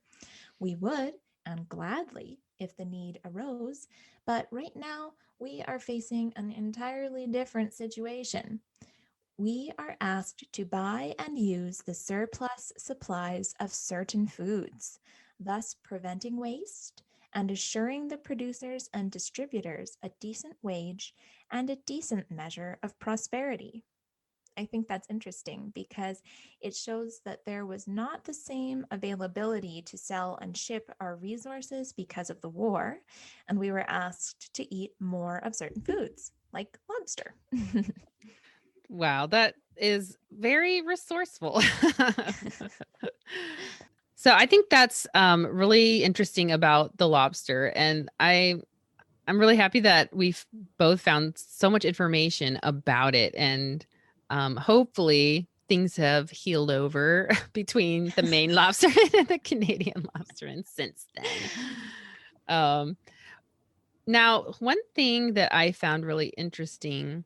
We would, and gladly, if the need arose, but right now we are facing an entirely different situation. We are asked to buy and use the surplus supplies of certain foods, thus preventing waste and assuring the producers and distributors a decent wage and a decent measure of prosperity. I think that's interesting because it shows that there was not the same availability to sell and ship our resources because of the war, and we were asked to eat more of certain foods, like lobster. Wow, that is very resourceful. So I think that's really interesting about the lobster, and I'm really happy that we've both found so much information about it, and hopefully things have healed over between the Maine lobster and the Canadian lobster, and since then. Um, Now, one thing that I found really interesting,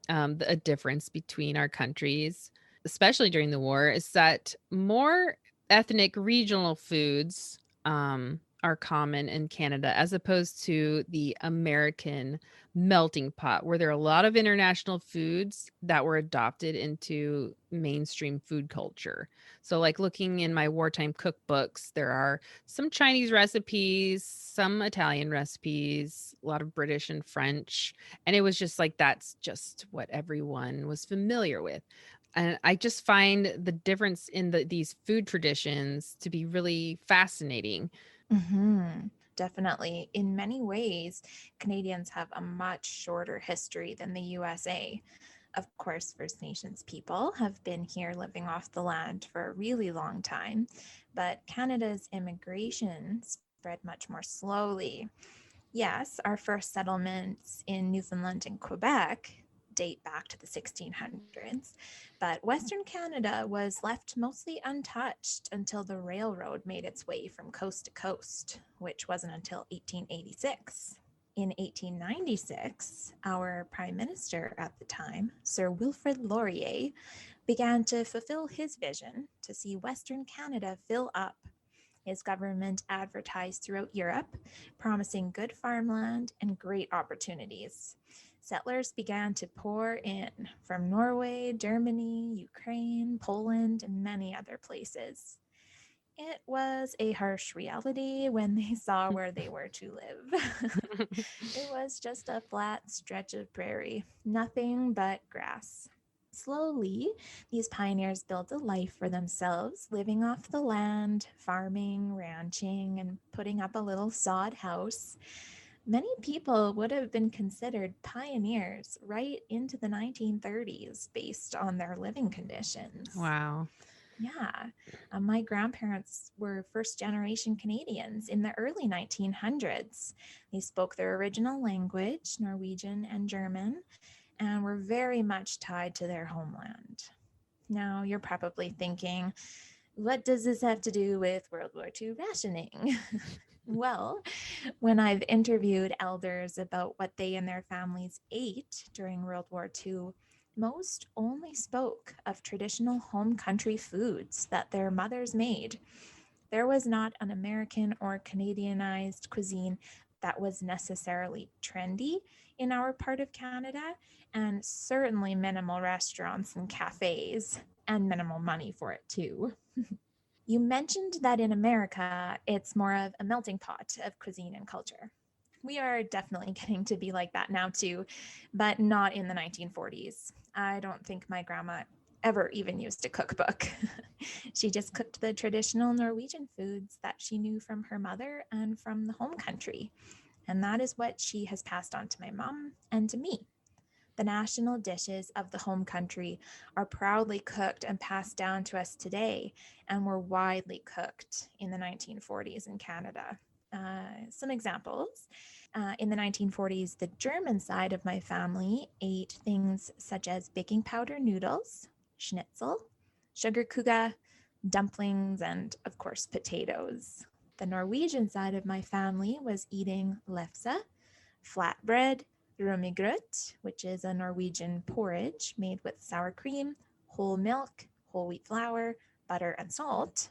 a difference between our countries, especially during the war, is that more ethnic regional foods are common in Canada as opposed to the American melting pot, where there are a lot of international foods that were adopted into mainstream food culture. So, like looking in my wartime cookbooks, there are some Chinese recipes, some Italian recipes, a lot of British and French. And it was just like that's just what everyone was familiar with. And I just find the difference in these food traditions to be really fascinating. Definitely. In many ways, Canadians have a much shorter history than the USA. Of course, First Nations people have been here living off the land for a really long time, but Canada's immigration spread much more slowly. Yes, our first settlements in Newfoundland and Quebec date back to the 1600s, but Western Canada was left mostly untouched until the railroad made its way from coast to coast, which wasn't until 1886. In 1896, our Prime Minister at the time, Sir Wilfrid Laurier, began to fulfill his vision to see Western Canada fill up. His government advertised throughout Europe, promising good farmland and great opportunities. Settlers began to pour in from Norway, Germany, Ukraine, Poland, and many other places. It was a harsh reality when they saw where they were to live. It was just a flat stretch of prairie, nothing but grass. Slowly, these pioneers built a life for themselves, living off the land, farming, ranching, and putting up a little sod house. Many people would have been considered pioneers right into the 1930s based on their living conditions. Wow. Yeah, my grandparents were first generation Canadians in the early 1900s. They spoke their original language, Norwegian and German, and were very much tied to their homeland. Now, you're probably thinking, what does this have to do with World War II rationing? Well, when I've interviewed elders about what they and their families ate during World War II, most only spoke of traditional home country foods that their mothers made. There was not an American or Canadianized cuisine that was necessarily trendy in our part of Canada, and certainly minimal restaurants and cafes, and minimal money for it too. You mentioned that in America, it's more of a melting pot of cuisine and culture. We are definitely getting to be like that now too, but not in the 1940s. I don't think my grandma ever even used a cookbook. She just cooked the traditional Norwegian foods that she knew from her mother and from the home country. And that is what she has passed on to my mom and to me. The national dishes of the home country are proudly cooked and passed down to us today and were widely cooked in the 1940s in Canada. Some examples. In the 1940s, the German side of my family ate things such as baking powder noodles, schnitzel, sugar kuga, dumplings, and of course, potatoes. The Norwegian side of my family was eating lefse, flatbread, rummigrøt, which is a Norwegian porridge made with sour cream, whole milk, whole wheat flour, butter, and salt,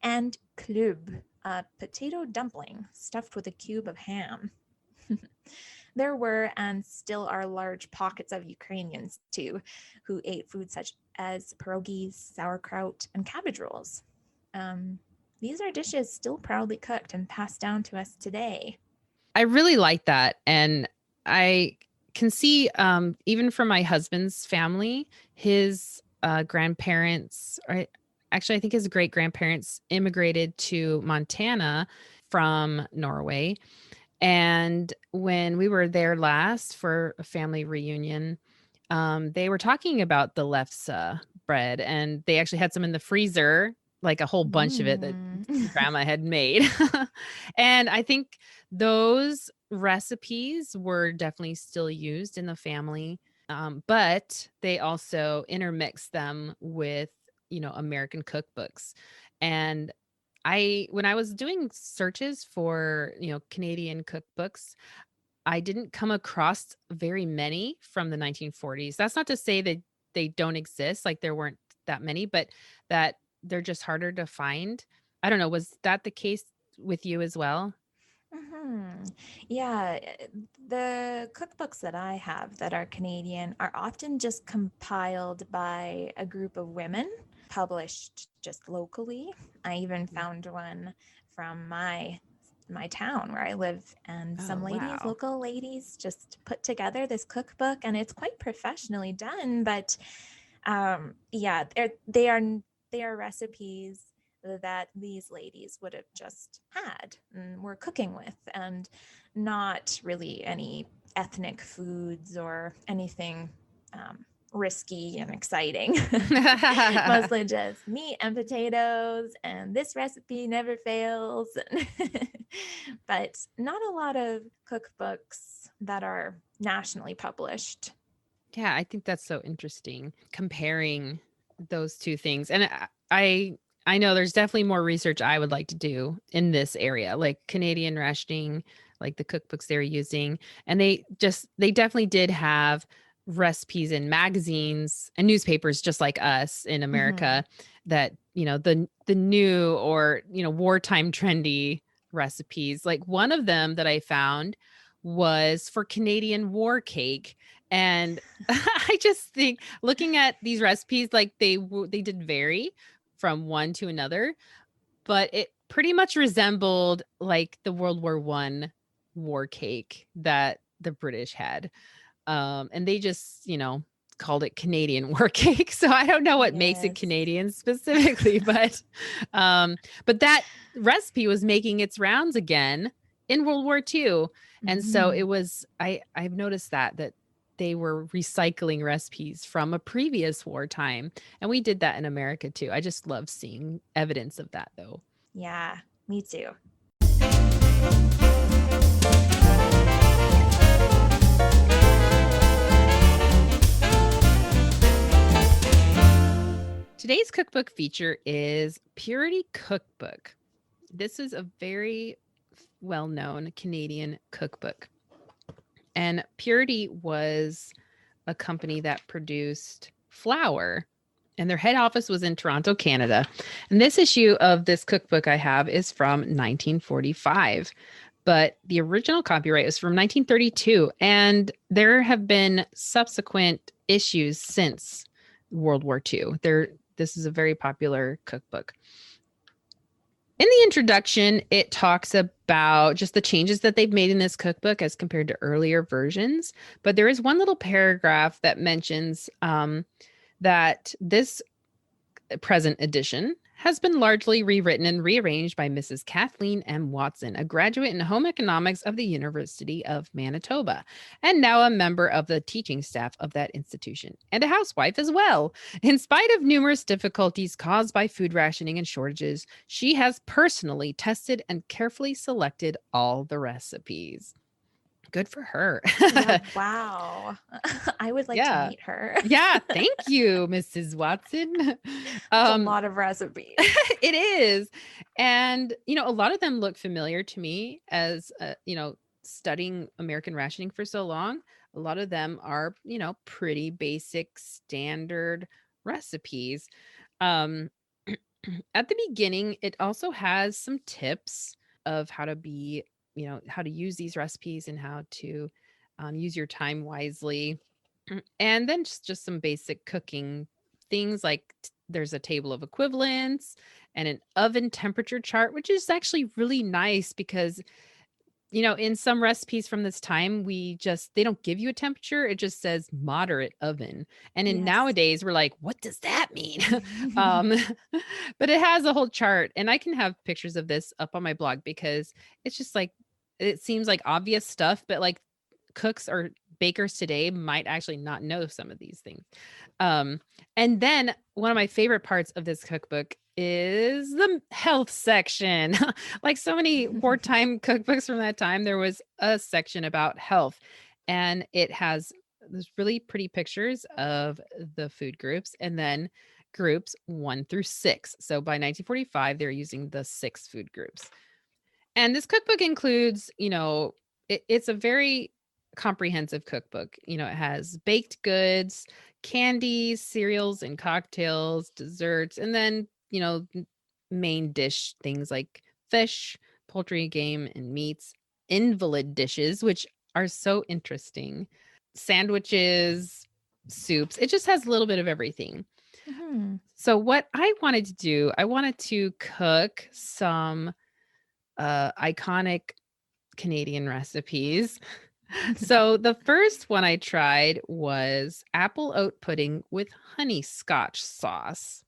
and klubb, a potato dumpling stuffed with a cube of ham. There were and still are large pockets of Ukrainians too, who ate food such as pierogies, sauerkraut, and cabbage rolls. These are dishes still proudly cooked and passed down to us today. I really like that. And I can see, even from my husband's family, his grandparents, or actually, I think his great grandparents immigrated to Montana from Norway. And when we were there last for a family reunion, they were talking about the lefse bread, and they actually had some in the freezer, like a whole bunch of it that grandma had made. And I think those recipes were definitely still used in the family, but they also intermixed them with, American cookbooks. And when I was doing searches for, Canadian cookbooks, I didn't come across very many from the 1940s. That's not to say that they don't exist, like there weren't that many, but that they're just harder to find. I don't know, was that the case with you as well? hmm Yeah, the cookbooks that I have that are Canadian are often just compiled by a group of women, published just locally. I even found one from my town where I live, and Oh, some ladies, wow. local ladies, just put together this cookbook, and it's quite professionally done. But yeah, they are recipes that these ladies would have just had and were cooking with, and not really any ethnic foods or anything risky and exciting. Mostly just meat and potatoes, and this recipe never fails. But not a lot of cookbooks that are nationally published. Yeah, I think that's so interesting comparing those two things. And I know there's definitely more research I would like to do in this area, like Canadian rationing, like the cookbooks they're using. And they definitely did have recipes in magazines and newspapers just like us in Mhm. America that, the new or, wartime trendy recipes. Like one of them that I found was for Canadian war cake. And I just think looking at these recipes, like they did vary from one to another, but it pretty much resembled like the World War I war cake that the British had. And they just, called it Canadian war cake. So I don't know what makes it Yes. Canadian specifically, but that recipe was making its rounds again in World War II. And so it Mhm. was I've noticed that they were recycling recipes from a previous wartime. And we did that in America too. I just love seeing evidence of that though. Yeah, me too. Today's cookbook feature is Purity Cookbook. This is a very well known Canadian cookbook. And Purity was a company that produced flour, and their head office was in Toronto, Canada. And this issue of this cookbook I have is from 1945, but the original copyright was from 1932. And there have been subsequent issues since World War II. This is a very popular cookbook. In the introduction, it talks about just the changes that they've made in this cookbook as compared to earlier versions. But there is one little paragraph that mentions that this present edition has been largely rewritten and rearranged by Mrs. Kathleen M. Watson, a graduate in home economics of the University of Manitoba, and now a member of the teaching staff of that institution, and a housewife as well. In spite of numerous difficulties caused by food rationing and shortages, she has personally tested and carefully selected all the recipes. Good for her. Yeah, wow. I would like to Yeah. meet her. Yeah, thank you, Mrs. Watson. That's a Um, lot of recipes. it is. And, a lot of them look familiar to me as, studying American rationing for so long. A lot of them are, pretty basic standard recipes. Um, at the beginning, it also has some tips of how to use these recipes and how to use your time wisely. And then just some basic cooking things like there's a table of equivalents and an oven temperature chart, which is actually really nice because in some recipes from this time, they don't give you a temperature. It just says moderate oven. And in Yes. nowadays, we're like, what does that mean? um, but it has a whole chart. And I can have pictures of this up on my blog because it's just like, it seems like obvious stuff, but like cooks or bakers today might actually not know some of these things. Um, and then one of my favorite parts of this cookbook is the health section. Like so many wartime cookbooks from that time, there was a section about health, and it has these really pretty pictures of the food groups and then groups 1 through 6. So by 1945, they're using the 6 food groups. And this cookbook includes, it's a very comprehensive cookbook. It has baked goods, candies, cereals, and cocktails, desserts, and then, main dish things like fish, poultry, game, and meats, invalid dishes, which are so interesting, sandwiches, soups. It just has a little bit of everything. Hmm. So what I wanted to do, I wanted to cook some iconic Canadian recipes. So the first one I tried was apple oat pudding with honey scotch sauce.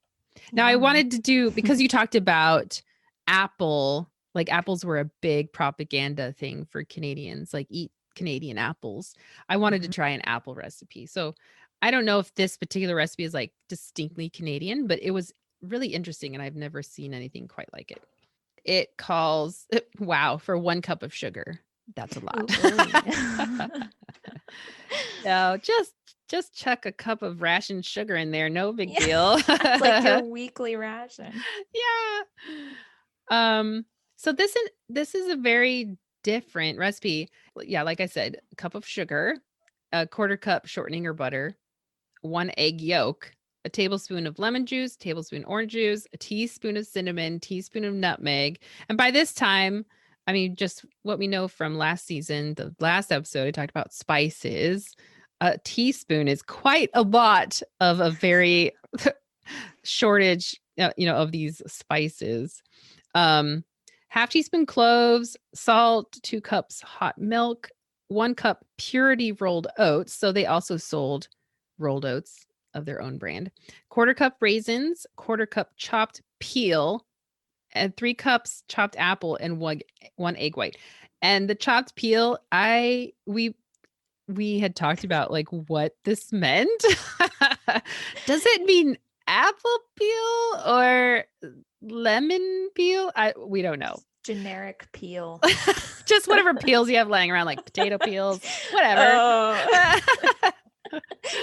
Now I Yum. wanted to do, because you talked about apple, like apples were a big propaganda thing for Canadians, like eat Canadian apples. I wanted to Mhm. try an apple recipe. So I don't know if this particular recipe is like distinctly Canadian, but it was really interesting and I've never seen anything quite like it. It calls, wow, for 1 cup of sugar. That's a Ooh, lot. really? No, just chuck a cup of rationed sugar in there. No big Yeah, deal. that's like your weekly ration. Yeah. Um, so this is a very different recipe. Yeah, like I said, a cup of sugar, a quarter cup shortening or butter, 1 egg yolk, a tablespoon of lemon juice, tablespoon orange juice, a teaspoon of cinnamon, teaspoon of nutmeg. And by this time, I mean, just what we know from last season, the last episode, I talked about spices. A teaspoon is quite a lot of a very shortage, of these spices. Um, Half teaspoon cloves, salt, 2 cups hot milk, 1 cup purity rolled oats. So they also sold rolled oats of their own brand. Quarter cup raisins, quarter cup chopped peel, and 3 cups chopped apple, and one egg white. And the chopped peel, we had talked about like what this meant. Does it mean apple peel or lemon peel? We don't know. Generic peel. Just whatever peels you have laying around, like potato peels, whatever. Oh,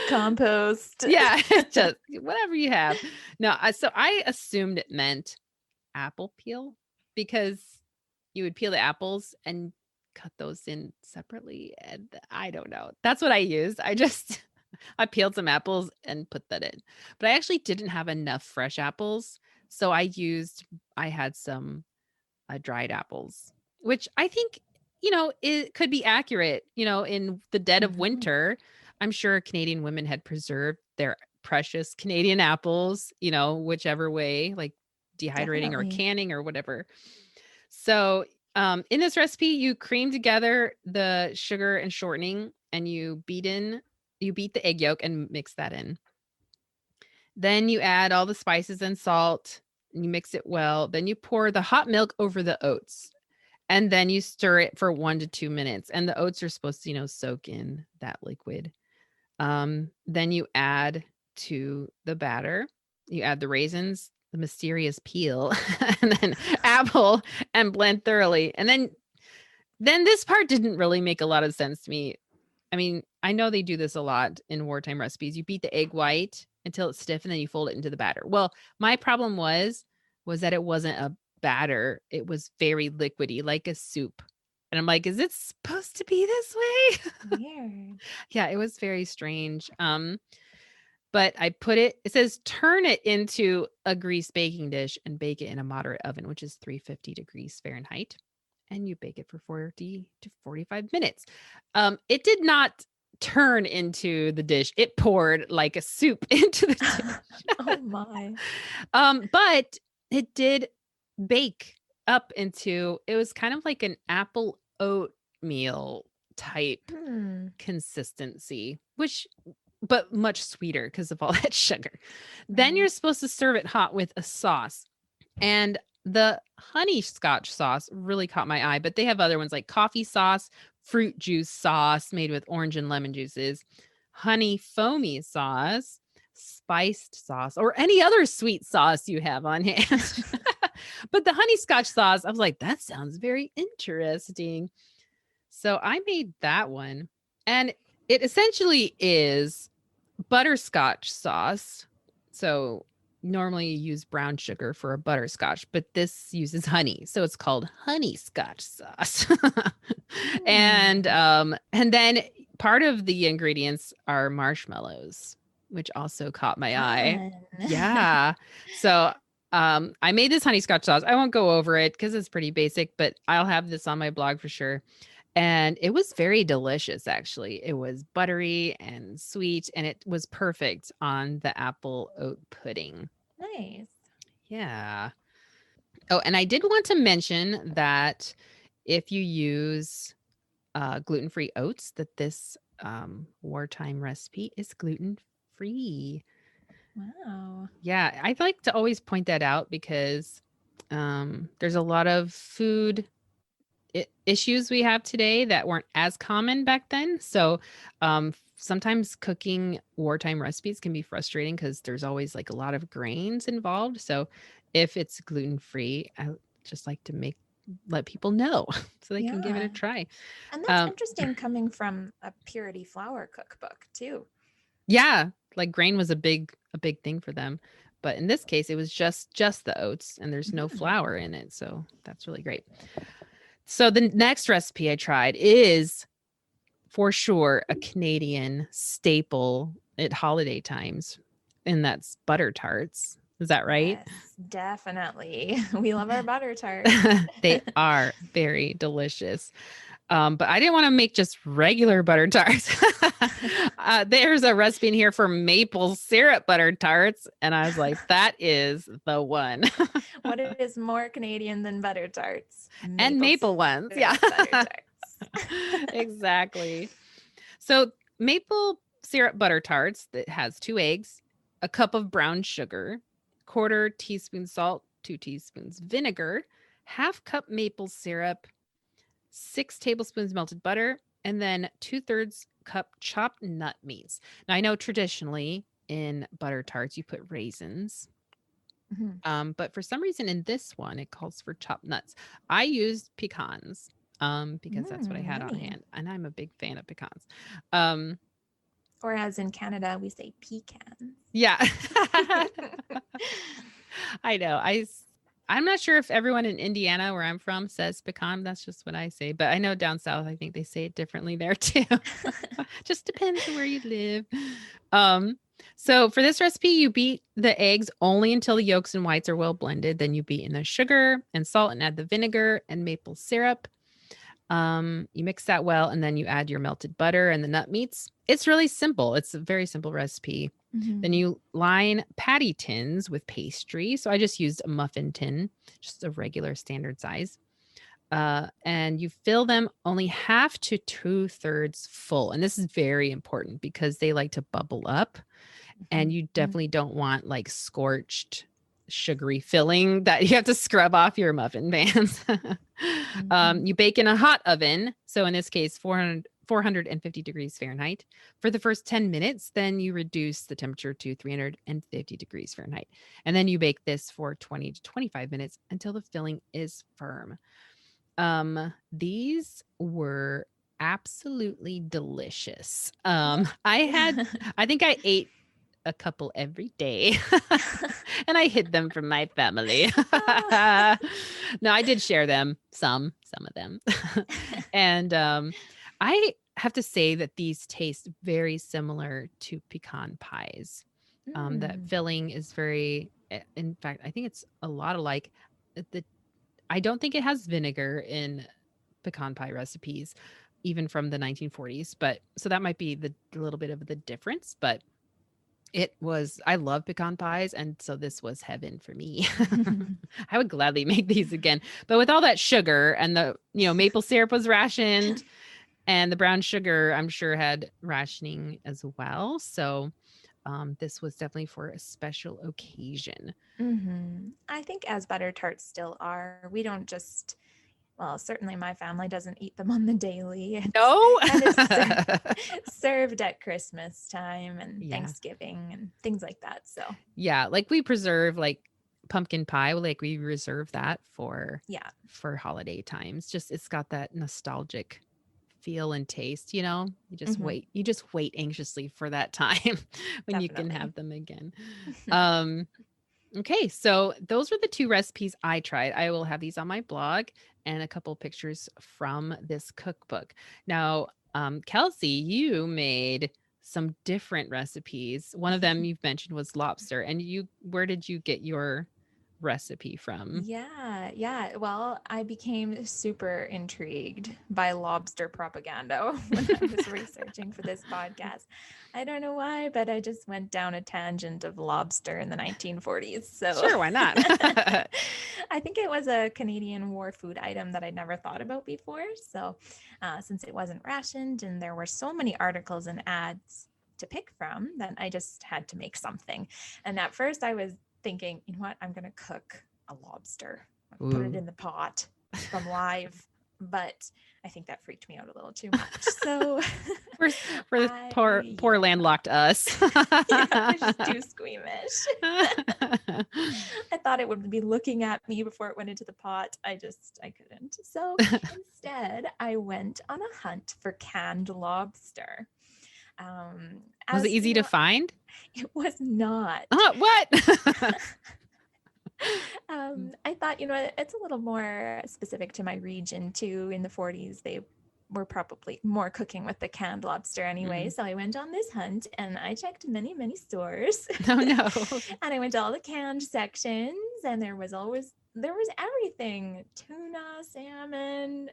compost. Yeah, just whatever you have. No, so I assumed it meant apple peel because you would peel the apples and cut those in separately. And I don't know. That's what I used. I peeled some apples and put that in. But I actually didn't have enough fresh apples. So I had some dried apples, which I think, it could be accurate, in the dead of Mhm. winter. I'm sure Canadian women had preserved their precious Canadian apples, whichever way, like dehydrating or Definitely. canning or whatever. So, in this recipe, you cream together the sugar and shortening and you beat the egg yolk and mix that in. Then you add all the spices and salt and you mix it well. Then you pour the hot milk over the oats and then you stir it for 1 to 2 minutes. And the oats are supposed to, soak in that liquid. Then you add to the batter, you add the raisins, the mysterious peel, and then apple and blend thoroughly. And then this part didn't really make a lot of sense to me. I mean, I know they do this a lot in wartime recipes. You beat the egg white until it's stiff and then you fold it into the batter. Well, my problem was that it wasn't a batter. It was very liquidy, like a soup. And I'm like, is it supposed to be this way? Weird. Yeah, it was very strange. But it says turn it into a greased baking dish and bake it in a moderate oven, which is 350 degrees Fahrenheit. And you bake it for 40 to 45 minutes. It did not turn into the dish. It poured like a soup into the dish. Oh my. But it did bake up into, it was kind of like an apple oatmeal type Hmm. consistency, but much sweeter because of all that sugar. Then Right. you're supposed to serve it hot with a sauce. And the honey scotch sauce really caught my eye, but they have other ones like coffee sauce, fruit juice sauce made with orange and lemon juices, honey foamy sauce, spiced sauce, or any other sweet sauce you have on hand. But the honey scotch sauce, I was like, that sounds very interesting. So I made that one. And it essentially is butterscotch sauce. So normally you use brown sugar for a butterscotch, but this uses honey. So it's called honey scotch sauce. Hmm. And then part of the ingredients are marshmallows, which also caught my eye. Fun. Yeah. So I made this honey scotch sauce. I won't go over it because it's pretty basic, but I'll have this on my blog for sure. And it was very delicious, actually. It was buttery and sweet, and it was perfect on the apple oat pudding. Nice. Yeah. Oh, and I did want to mention that if you use gluten-free oats, that this wartime recipe is gluten-free. Wow. Yeah, I'd like to always point that out because there's a lot of food issues we have today that weren't as common back then. So sometimes cooking wartime recipes can be frustrating because there's always like a lot of grains involved. So if it's gluten free, I just like to let people know so they can give it a Yeah. try. And that's Um, interesting coming from a purity flour cookbook too. yeah, like grain was a big thing for them. But in this case, it was just the oats and there's no Mm. flour in it. So that's really great. So the next recipe I tried is for sure a Canadian staple at holiday times, and that's butter tarts. Is that right? Yes, definitely. We love our butter tarts. They are very delicious. But I didn't want to make just regular butter tarts. There's a recipe in here for maple syrup butter tarts. And I was like, that is the one. What is more Canadian than butter tarts? And Maple maple ones. Yeah. syrup butter tarts. Exactly. So maple syrup butter tarts that has 2 eggs, a cup of brown sugar, quarter teaspoon salt, 2 teaspoons vinegar, half cup maple syrup, 6 tablespoons melted butter, and then 2/3 cup chopped nut meats. Now I know traditionally in butter tarts you put raisins. Mhm. But for some reason in this one it calls for chopped nuts. I used pecans because that's what I had on Yummy. hand, and I'm a big fan of pecans. Um, Or as in Canada, we say pecans. yeah. I know. I'm not sure if everyone in Indiana where I'm from says pecan. That's just what I say. But I know down south I think they say it differently there too. Just depends on where you live. Um, so for this recipe, you beat the eggs only until the yolks and whites are well blended. Then you beat in the sugar and salt and add the vinegar and maple syrup. You mix that well, and then you add your melted butter and the nut meats. It's really simple. It's a very simple recipe. Then Mhm. you line patty tins with pastry. So I just used a muffin tin, just a regular standard size. And you fill them only half to 2/3 full. And this is very important because they like to bubble up. And you Mhm. definitely don't want like scorched, sugary filling that you have to scrub off your muffin pans. Mhm. You bake in a hot oven. So in this case, 450 degrees Fahrenheit for the first 10 minutes. Then you reduce the temperature to 350 degrees Fahrenheit. And then you bake this for 20 to 25 minutes until the filling is firm. These were absolutely delicious. I think I ate a couple every day and I hid them from my family. No, I did share them, some of them. And I have to say that these taste very similar to pecan pies. That Mm. filling is in fact, I think it's a lot alike. The I don't think it has vinegar in pecan pie recipes, even from the 1940s. But so that might be the little bit of the difference. But I love pecan pies. And so this was heaven for me. I would gladly make these again. But with all that sugar and maple syrup was rationed and the brown sugar, I'm sure had rationing as well. So this was definitely for a special occasion. I think as butter tarts still are, we don't just, well, certainly my family doesn't eat them on the daily. It's No. kind of served at Christmas time and Yeah. Thanksgiving and things like that. So, Yeah, like we preserve like pumpkin pie, like we reserve that yeah, for holiday times. Just it's got that nostalgic feel and taste, you know? hmm You just wait anxiously for that time when you can definitely. have them again. Um okay, so those were the 2 recipes I tried. I will have these on my blog and a couple pictures from this cookbook. Now, Kelsie, you made some different recipes. One of them you've mentioned was lobster. And where did you get your recipe from? Yeah. Well, I became super intrigued by lobster propaganda when I was researching for this podcast. I don't know why, but I just went down a tangent of lobster in the 1940s. So Sure, why not? I think it was a Canadian war food item that I'd never thought about before. So since it wasn't rationed and there were so many articles and ads to pick from, then I just had to make something. And at first I was thinking, you know what, I'm going to cook a lobster, put it Ooh. in the pot from live, but I think that freaked me out a little too much. So For, for the poor landlocked us. yeah, I was just too squeamish. I thought it would be looking at me before it went into the pot. I couldn't. So instead, I went on a hunt for canned lobster. Was it easy to find? It was not. What? I thought, it's a little more specific to my region too. In the 40s, they were probably more cooking with the canned lobster anyway. So I went on this hunt and I checked many, many stores. Oh no. And I went to all the canned sections and there was everything: tuna, salmon,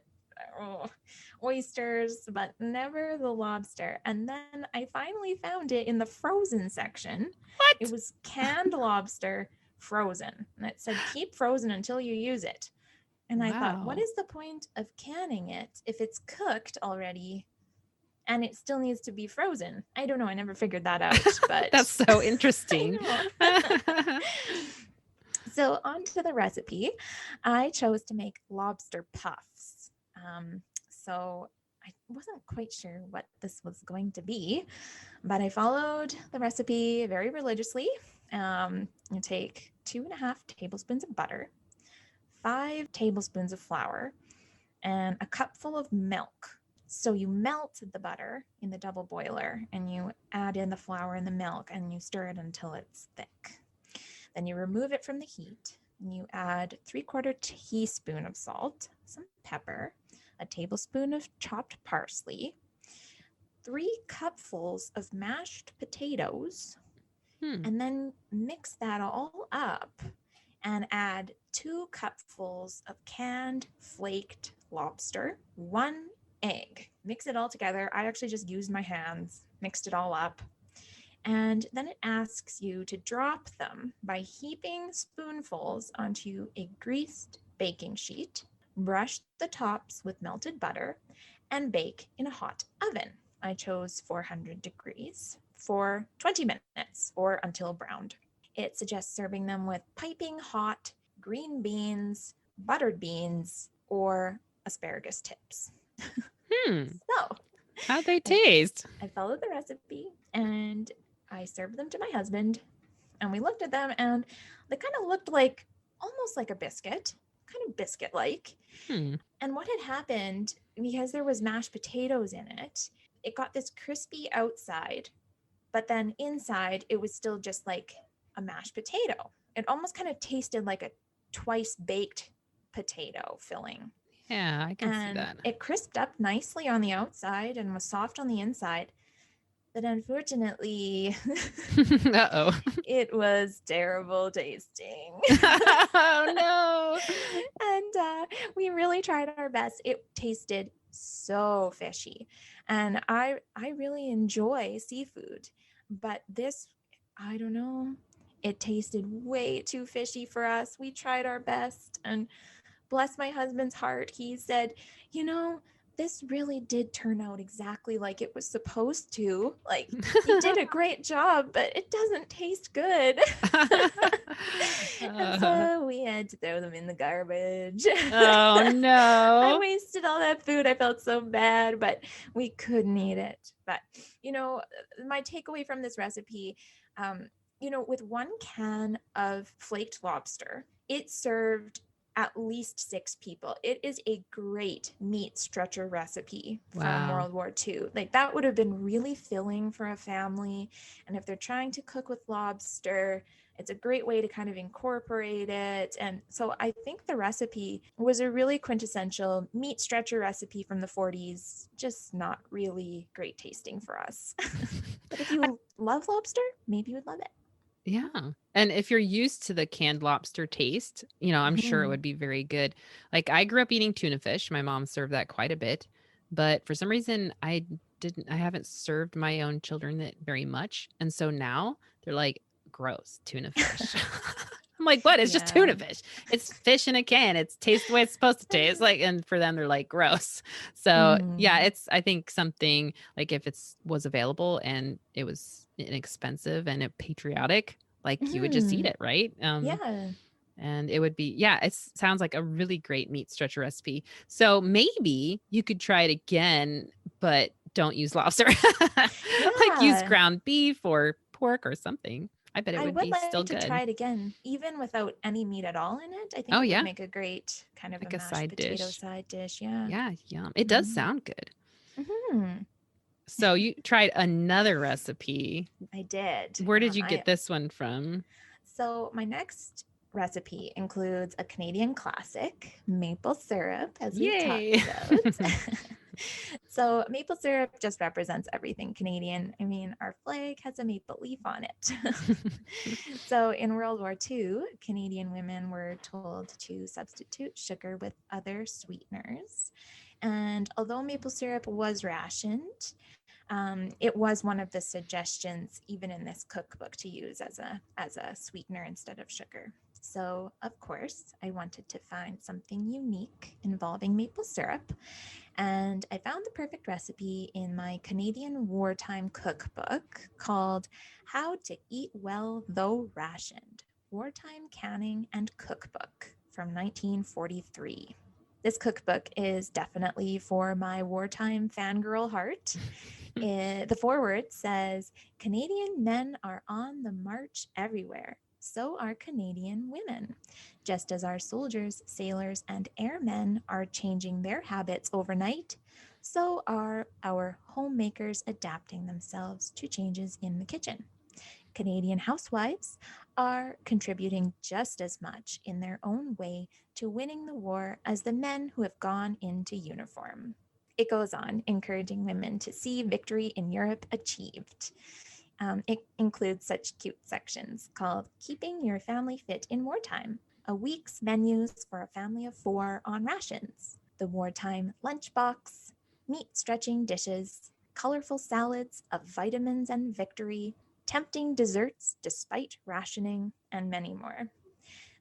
oysters, but never the lobster. And then I finally found it in the frozen section. What? It was canned lobster frozen. And it said, keep frozen until you use it. And I thought, what is the point of canning it if it's cooked already and it still needs to be frozen? I don't know. I never figured that out, but that's so interesting. So on to the recipe. I chose to make lobster puffs. So I wasn't quite sure what this was going to be, but I followed the recipe very religiously. You take 2.5 tablespoons of butter, 5 tablespoons of flour, and a cupful of milk. So you melt the butter in the double boiler and you add in the flour and the milk and you stir it until it's thick. Then you remove it from the heat and you add 3/4 teaspoon of salt, some pepper, a tablespoon of chopped parsley, 3 cupfuls of mashed potatoes, and then mix that all up and add 2 cupfuls of canned flaked lobster, 1 egg. Mix it all together. I actually just used my hands, mixed it all up. And then it asks you to drop them by heaping spoonfuls onto a greased baking sheet, brush the tops with melted butter, and bake in a hot oven. I chose 400 degrees for 20 minutes or until browned. It suggests serving them with piping hot green beans, buttered beans, or asparagus tips. So, how'd they taste? I followed the recipe and I served them to my husband, and we looked at them and they kind of looked like almost like a biscuit, kind of biscuit-like. And what had happened, because there was mashed potatoes in it, it got this crispy outside, but then inside it was still just like a mashed potato. It almost kind of tasted like a twice baked potato filling. Yeah, I can see that. It crisped up nicely on the outside and was soft on the inside. But unfortunately, it was terrible tasting. Oh no. And we really tried our best. It tasted so fishy. And I really enjoy seafood, but this, I don't know, it tasted way too fishy for us. We tried our best, and bless my husband's heart, he said, this really did turn out exactly like it was supposed to. Like, you did a great job, but it doesn't taste good. And so we had to throw them in the garbage. Oh no. I wasted all that food. I felt so bad, but we couldn't eat it. But, my takeaway from this recipe, with 1 can of flaked lobster, it served at least 6 people. It is a great meat stretcher recipe from World War II. Like, that would have been really filling for a family. And if they're trying to cook with lobster, it's a great way to kind of incorporate it. And so I think the recipe was a really quintessential meat stretcher recipe from the 40s, just not really great tasting for us. But if you love lobster, maybe you would love it. Yeah. And if you're used to the canned lobster taste, I'm sure it Mhm. would be very good. Like I grew up eating tuna fish. My mom served that quite a bit. But for some reason I haven't served my own children it very much. And so now they're like, gross, tuna fish. I'm like, what? It's just Yeah. tuna fish. It's fish in a can. It's tastes the way it's supposed to taste. Like, and for them, they're like, gross. So yeah, Mhm. it's I think something like if it's was available and it was inexpensive and it patriotic, like you would just eat Mhm. it, right? Yeah. And it would be, yeah, it sounds like a really great meat stretcher recipe. So maybe you could try it again, but don't use lobster. Like use Yeah. ground beef or pork or something. I bet it I would would be still like to try good. it again, even without any meat at all in it. I think Oh, it would yeah. make a great kind of a Like a mashed side potato dish. side dish. Yeah. Yeah, yum. It does Mhm. sound good. Mhm. So you tried another recipe. I did. Where did you I get this one from? So my next recipe includes a Canadian classic, maple syrup, as we've talked Yay. about. So maple syrup just represents everything Canadian. I mean, our flag has a maple leaf on it. So in World War II, Canadian women were told to substitute sugar with other sweeteners. And although maple syrup was rationed, it was one of the suggestions, even in this cookbook, to use as a sweetener instead of sugar. So, of course, I wanted to find something unique involving maple syrup, and I found the perfect recipe in my Canadian wartime cookbook called How to Eat Well Though Rationed: Wartime Canning and Cookbook from 1943. This cookbook is definitely for my wartime fangirl heart. The foreword says Canadian men are on the march everywhere. So are Canadian women. Just as our soldiers, sailors, and airmen are changing their habits overnight, so are our homemakers adapting themselves to changes in the kitchen. Canadian housewives are contributing just as much in their own way to winning the war as the men who have gone into uniform. It goes on, encouraging women to see victory in Europe achieved. It includes such cute sections called Keeping Your Family Fit in Wartime, a week's menus for a family of 4 on rations, the wartime lunchbox, meat stretching dishes, colorful salads of vitamins and victory, tempting desserts despite rationing, and many more.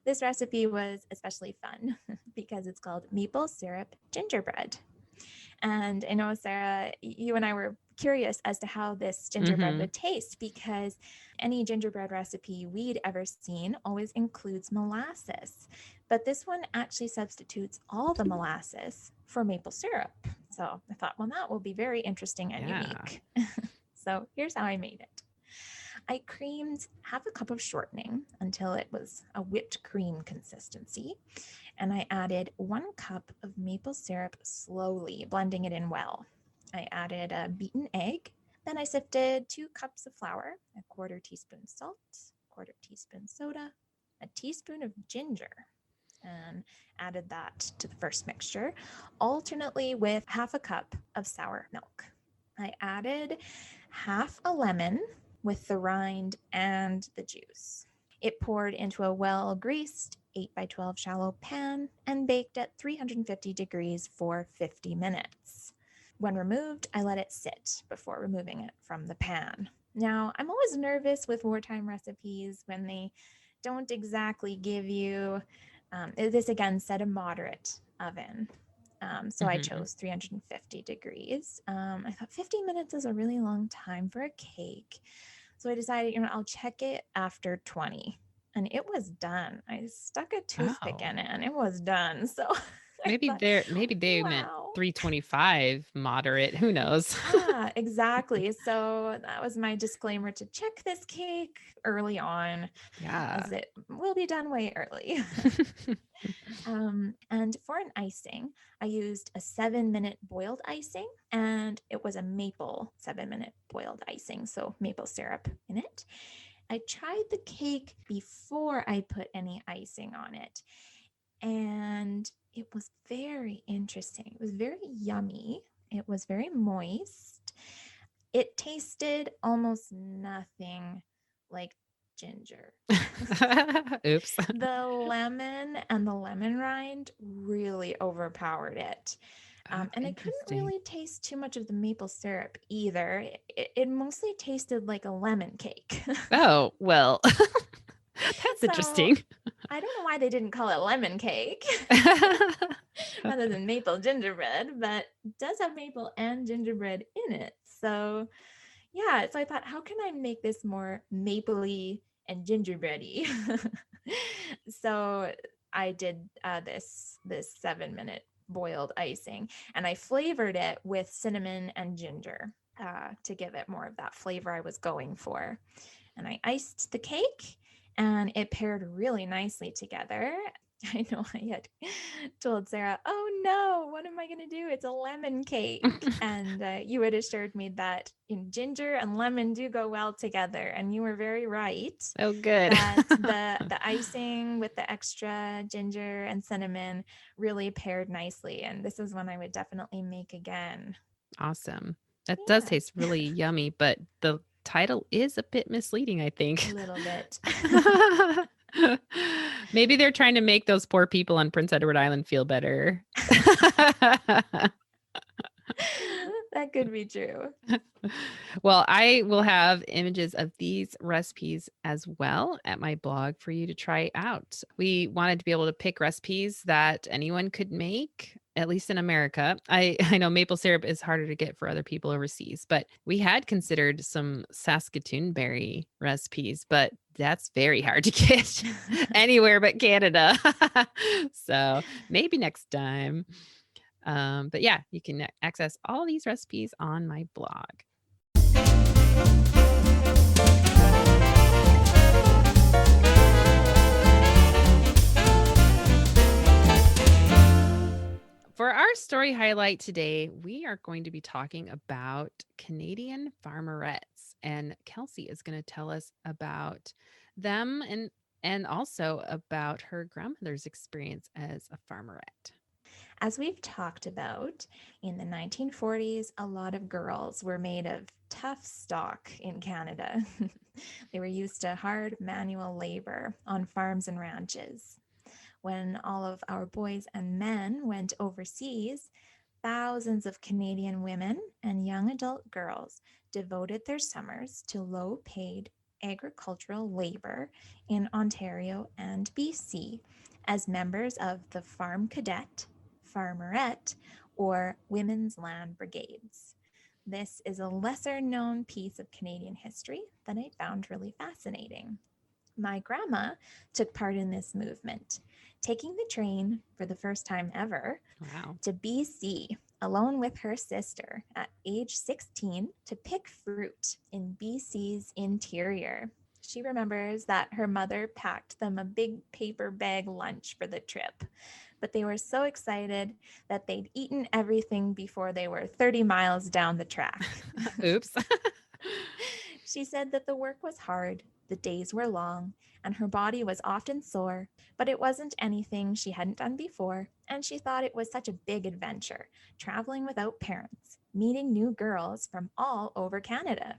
This recipe was especially fun because it's called maple syrup gingerbread. And I know, Sarah, you and I were curious as to how this gingerbread Mhm. would taste because any gingerbread recipe we'd ever seen always includes molasses. But this one actually substitutes all the molasses for maple syrup. So I thought, well, that will be very interesting and Yeah. unique. So here's how I made it. I creamed half a cup of shortening until it was a whipped cream consistency, and I added 1 cup of maple syrup slowly, blending it in well. I added a beaten egg. Then I sifted 2 cups of flour, a quarter teaspoon salt, quarter teaspoon soda, a teaspoon of ginger, and added that to the first mixture, alternately with half a cup of sour milk. I added half a lemon with the rind and the juice. It poured into a well greased 8 by 12 shallow pan and baked at 350 degrees for 50 minutes. When removed, I let it sit before removing it from the pan. Now, I'm always nervous with wartime recipes when they don't exactly give you this again set a moderate oven. So I Mhm. chose 350 degrees. I thought 50 minutes is a really long time for a cake. So I decided, I'll check it after 20. And it was done. I stuck a toothpick Oh. in it and it was done. So I Maybe thought, they meant wow. 325 moderate, who knows? Yeah, exactly. So that was my disclaimer to check this cake early on, as Yeah. it will be done way early. And for an icing, I used a 7-minute boiled icing, and it was a maple 7-minute boiled icing, so maple syrup in it. I tried the cake before I put any icing on it, and it was very interesting. It was very yummy. It was very moist. It tasted almost nothing like ginger. Oops. The lemon and the lemon rind really overpowered it. Oh, And I couldn't interesting. really taste too much of the maple syrup either. It mostly tasted like a lemon cake. Oh, well, that's So interesting. I don't know why they didn't call it lemon cake rather than maple gingerbread, but it does have maple and gingerbread in it. So yeah, so I thought, how can I make this more mapley and gingerbready? So I did this 7-minute boiled icing, and I flavored it with cinnamon and ginger to give it more of that flavor I was going for. And I iced the cake, and it paired really nicely together. I know I had told Sarah, "Oh no, what am I going to do? It's a lemon cake." And you had assured me that ginger and lemon do go well together, and you were very right. Oh, good. That the icing with the extra ginger and cinnamon really paired nicely, and this is one I would definitely make again. Awesome. That does Yeah, taste really yummy, but the title is a bit misleading, I think. a little bit. Maybe they're trying to make those poor people on Prince Edward Island feel better. That could be true. Well, I will have images of these recipes as well at my blog for you to try out. We wanted to be able to pick recipes that anyone could make, at least in America. I know maple syrup is harder to get for other people overseas, but we had considered some Saskatoon berry recipes, but that's very hard to get anywhere but Canada. So maybe next time. But yeah, you can access all these recipes on my blog. For our story highlight today, we are going to be talking about Canadian Farmerettes, and Kelsie is going to tell us about them and also about her grandmother's experience as a farmerette. As we've talked about, in the 1940s, a lot of girls were made of tough stock in Canada. They were used to hard manual labor on farms and ranches. When all of our boys and men went overseas, thousands of Canadian women and young adult girls devoted their summers to low paid agricultural labor in Ontario and BC as members of the Farm Cadet, Farmerette, or Women's Land Brigades. This is a lesser known piece of Canadian history that I found really fascinating. My grandma took part in this movement, taking the train for the first time ever Wow. to BC alone with her sister at age 16 to pick fruit in BC's interior. She remembers that her mother packed them a big paper bag lunch for the trip, but they were so excited that they'd eaten everything before they were 30 miles down the track. Oops. She said that the work was hard, the days were long, and her body was often sore, but it wasn't anything she hadn't done before, and she thought it was such a big adventure, traveling without parents, meeting new girls from all over Canada.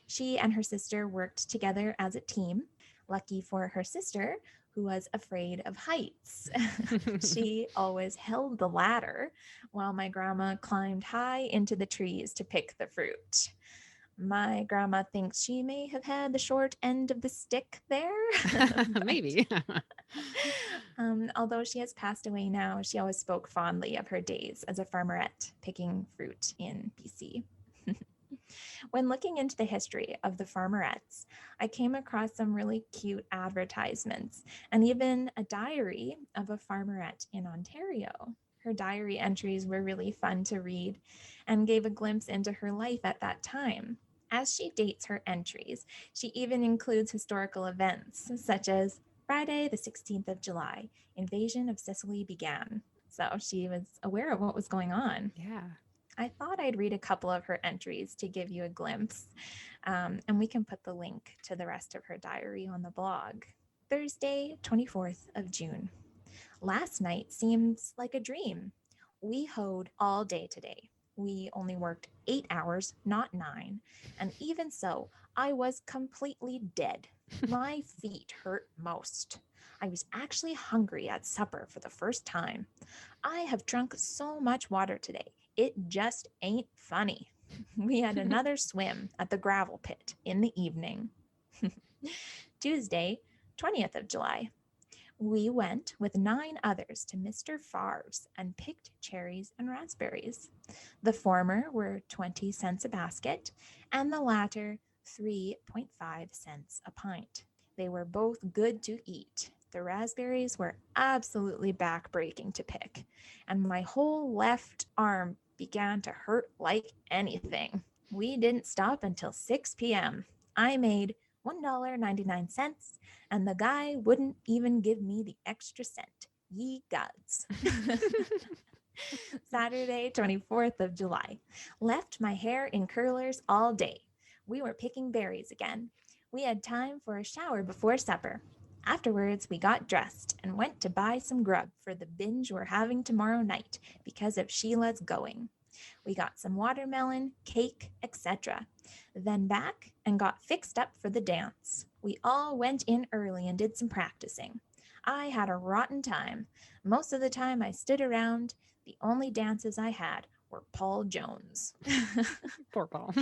She and her sister worked together as a team. Lucky for her sister, who was afraid of heights. She always held the ladder while my grandma climbed high into the trees to pick the fruit. My grandma thinks she may have had the short end of the stick there. Maybe. Although she has passed away now, she always spoke fondly of her days as a farmerette picking fruit in BC. When looking into the history of the farmerettes, I came across some really cute advertisements and even a diary of a farmerette in Ontario. Her diary entries were really fun to read and gave a glimpse into her life at that time. As she dates her entries, she even includes historical events such as Friday, the 16th of July, invasion of Sicily began. So she was aware of what was going on. Yeah. I thought I'd read a couple of her entries to give you a glimpse, and we can put the link to the rest of her diary on the blog. Thursday, 24th of June. Last night seems like a dream. We hoed all day today. We only worked 8 hours, not 9. And even so, I was completely dead. My feet hurt most. I was actually hungry at supper for the first time. I have drunk so much water today. It just ain't funny. We had another swim at the gravel pit in the evening. Tuesday, 20th of July. We went with 9 others to Mr. Favre's and picked cherries and raspberries. The former were 20 cents a basket, and the latter 3.5 cents a pint. They were both good to eat. The raspberries were absolutely backbreaking to pick, and my whole left arm began to hurt like anything. We didn't stop until 6 p.m. I made $1.99, and the guy wouldn't even give me the extra cent. Ye gods. Saturday, 24th of July. Left my hair in curlers all day. We were picking berries again. We had time for a shower before supper. Afterwards, we got dressed and went to buy some grub for the binge we're having tomorrow night because of Sheila's going. We got some watermelon, cake, etc. Then back and got fixed up for the dance. We all went in early and did some practicing. I had a rotten time. Most of the time I stood around. The only dances I had were Paul Jones. Poor Paul.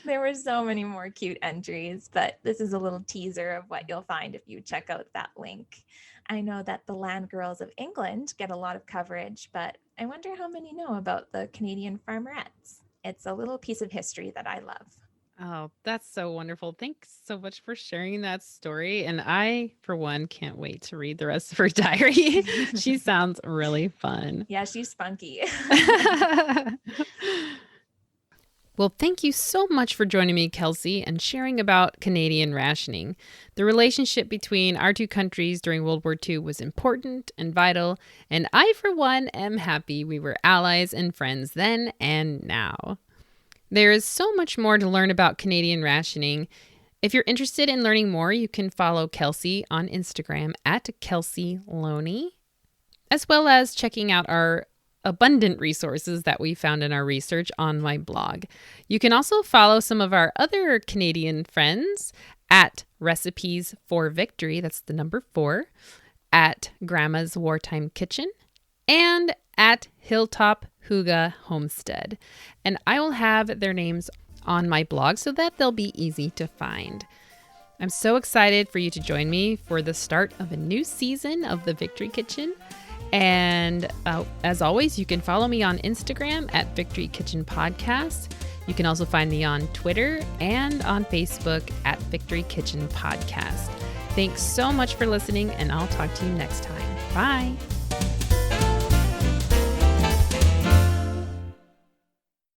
There were so many more cute entries, but this is a little teaser of what you'll find if you check out that link. I know that the Land Girls of England get a lot of coverage, but I wonder how many know about the Canadian Farmerettes. It's a little piece of history that I love. Oh, that's so wonderful. Thanks so much for sharing that story. And I, for one, can't wait to read the rest of her diary. She sounds really fun. Yeah, she's spunky. Well, thank you so much for joining me, Kelsie, and sharing about Canadian rationing. The relationship between our two countries during World War II was important and vital, and I, for one, am happy we were allies and friends then and now. There is so much more to learn about Canadian rationing. If you're interested in learning more, you can follow Kelsie on Instagram at Kelsie Lonie, as well as checking out our abundant resources that we found in our research on my blog. You can also follow some of our other Canadian friends at Recipes for Victory, that's the number 4, at Grandma's Wartime Kitchen, and at Hilltop Hygge Homestead. And I will have their names on my blog so that they'll be easy to find. I'm so excited for you to join me for the start of a new season of the Victory Kitchen. And as always, you can follow me on Instagram at Victory Kitchen Podcast. You can also find me on Twitter and on Facebook at Victory Kitchen Podcast. Thanks so much for listening, and I'll talk to you next time. Bye.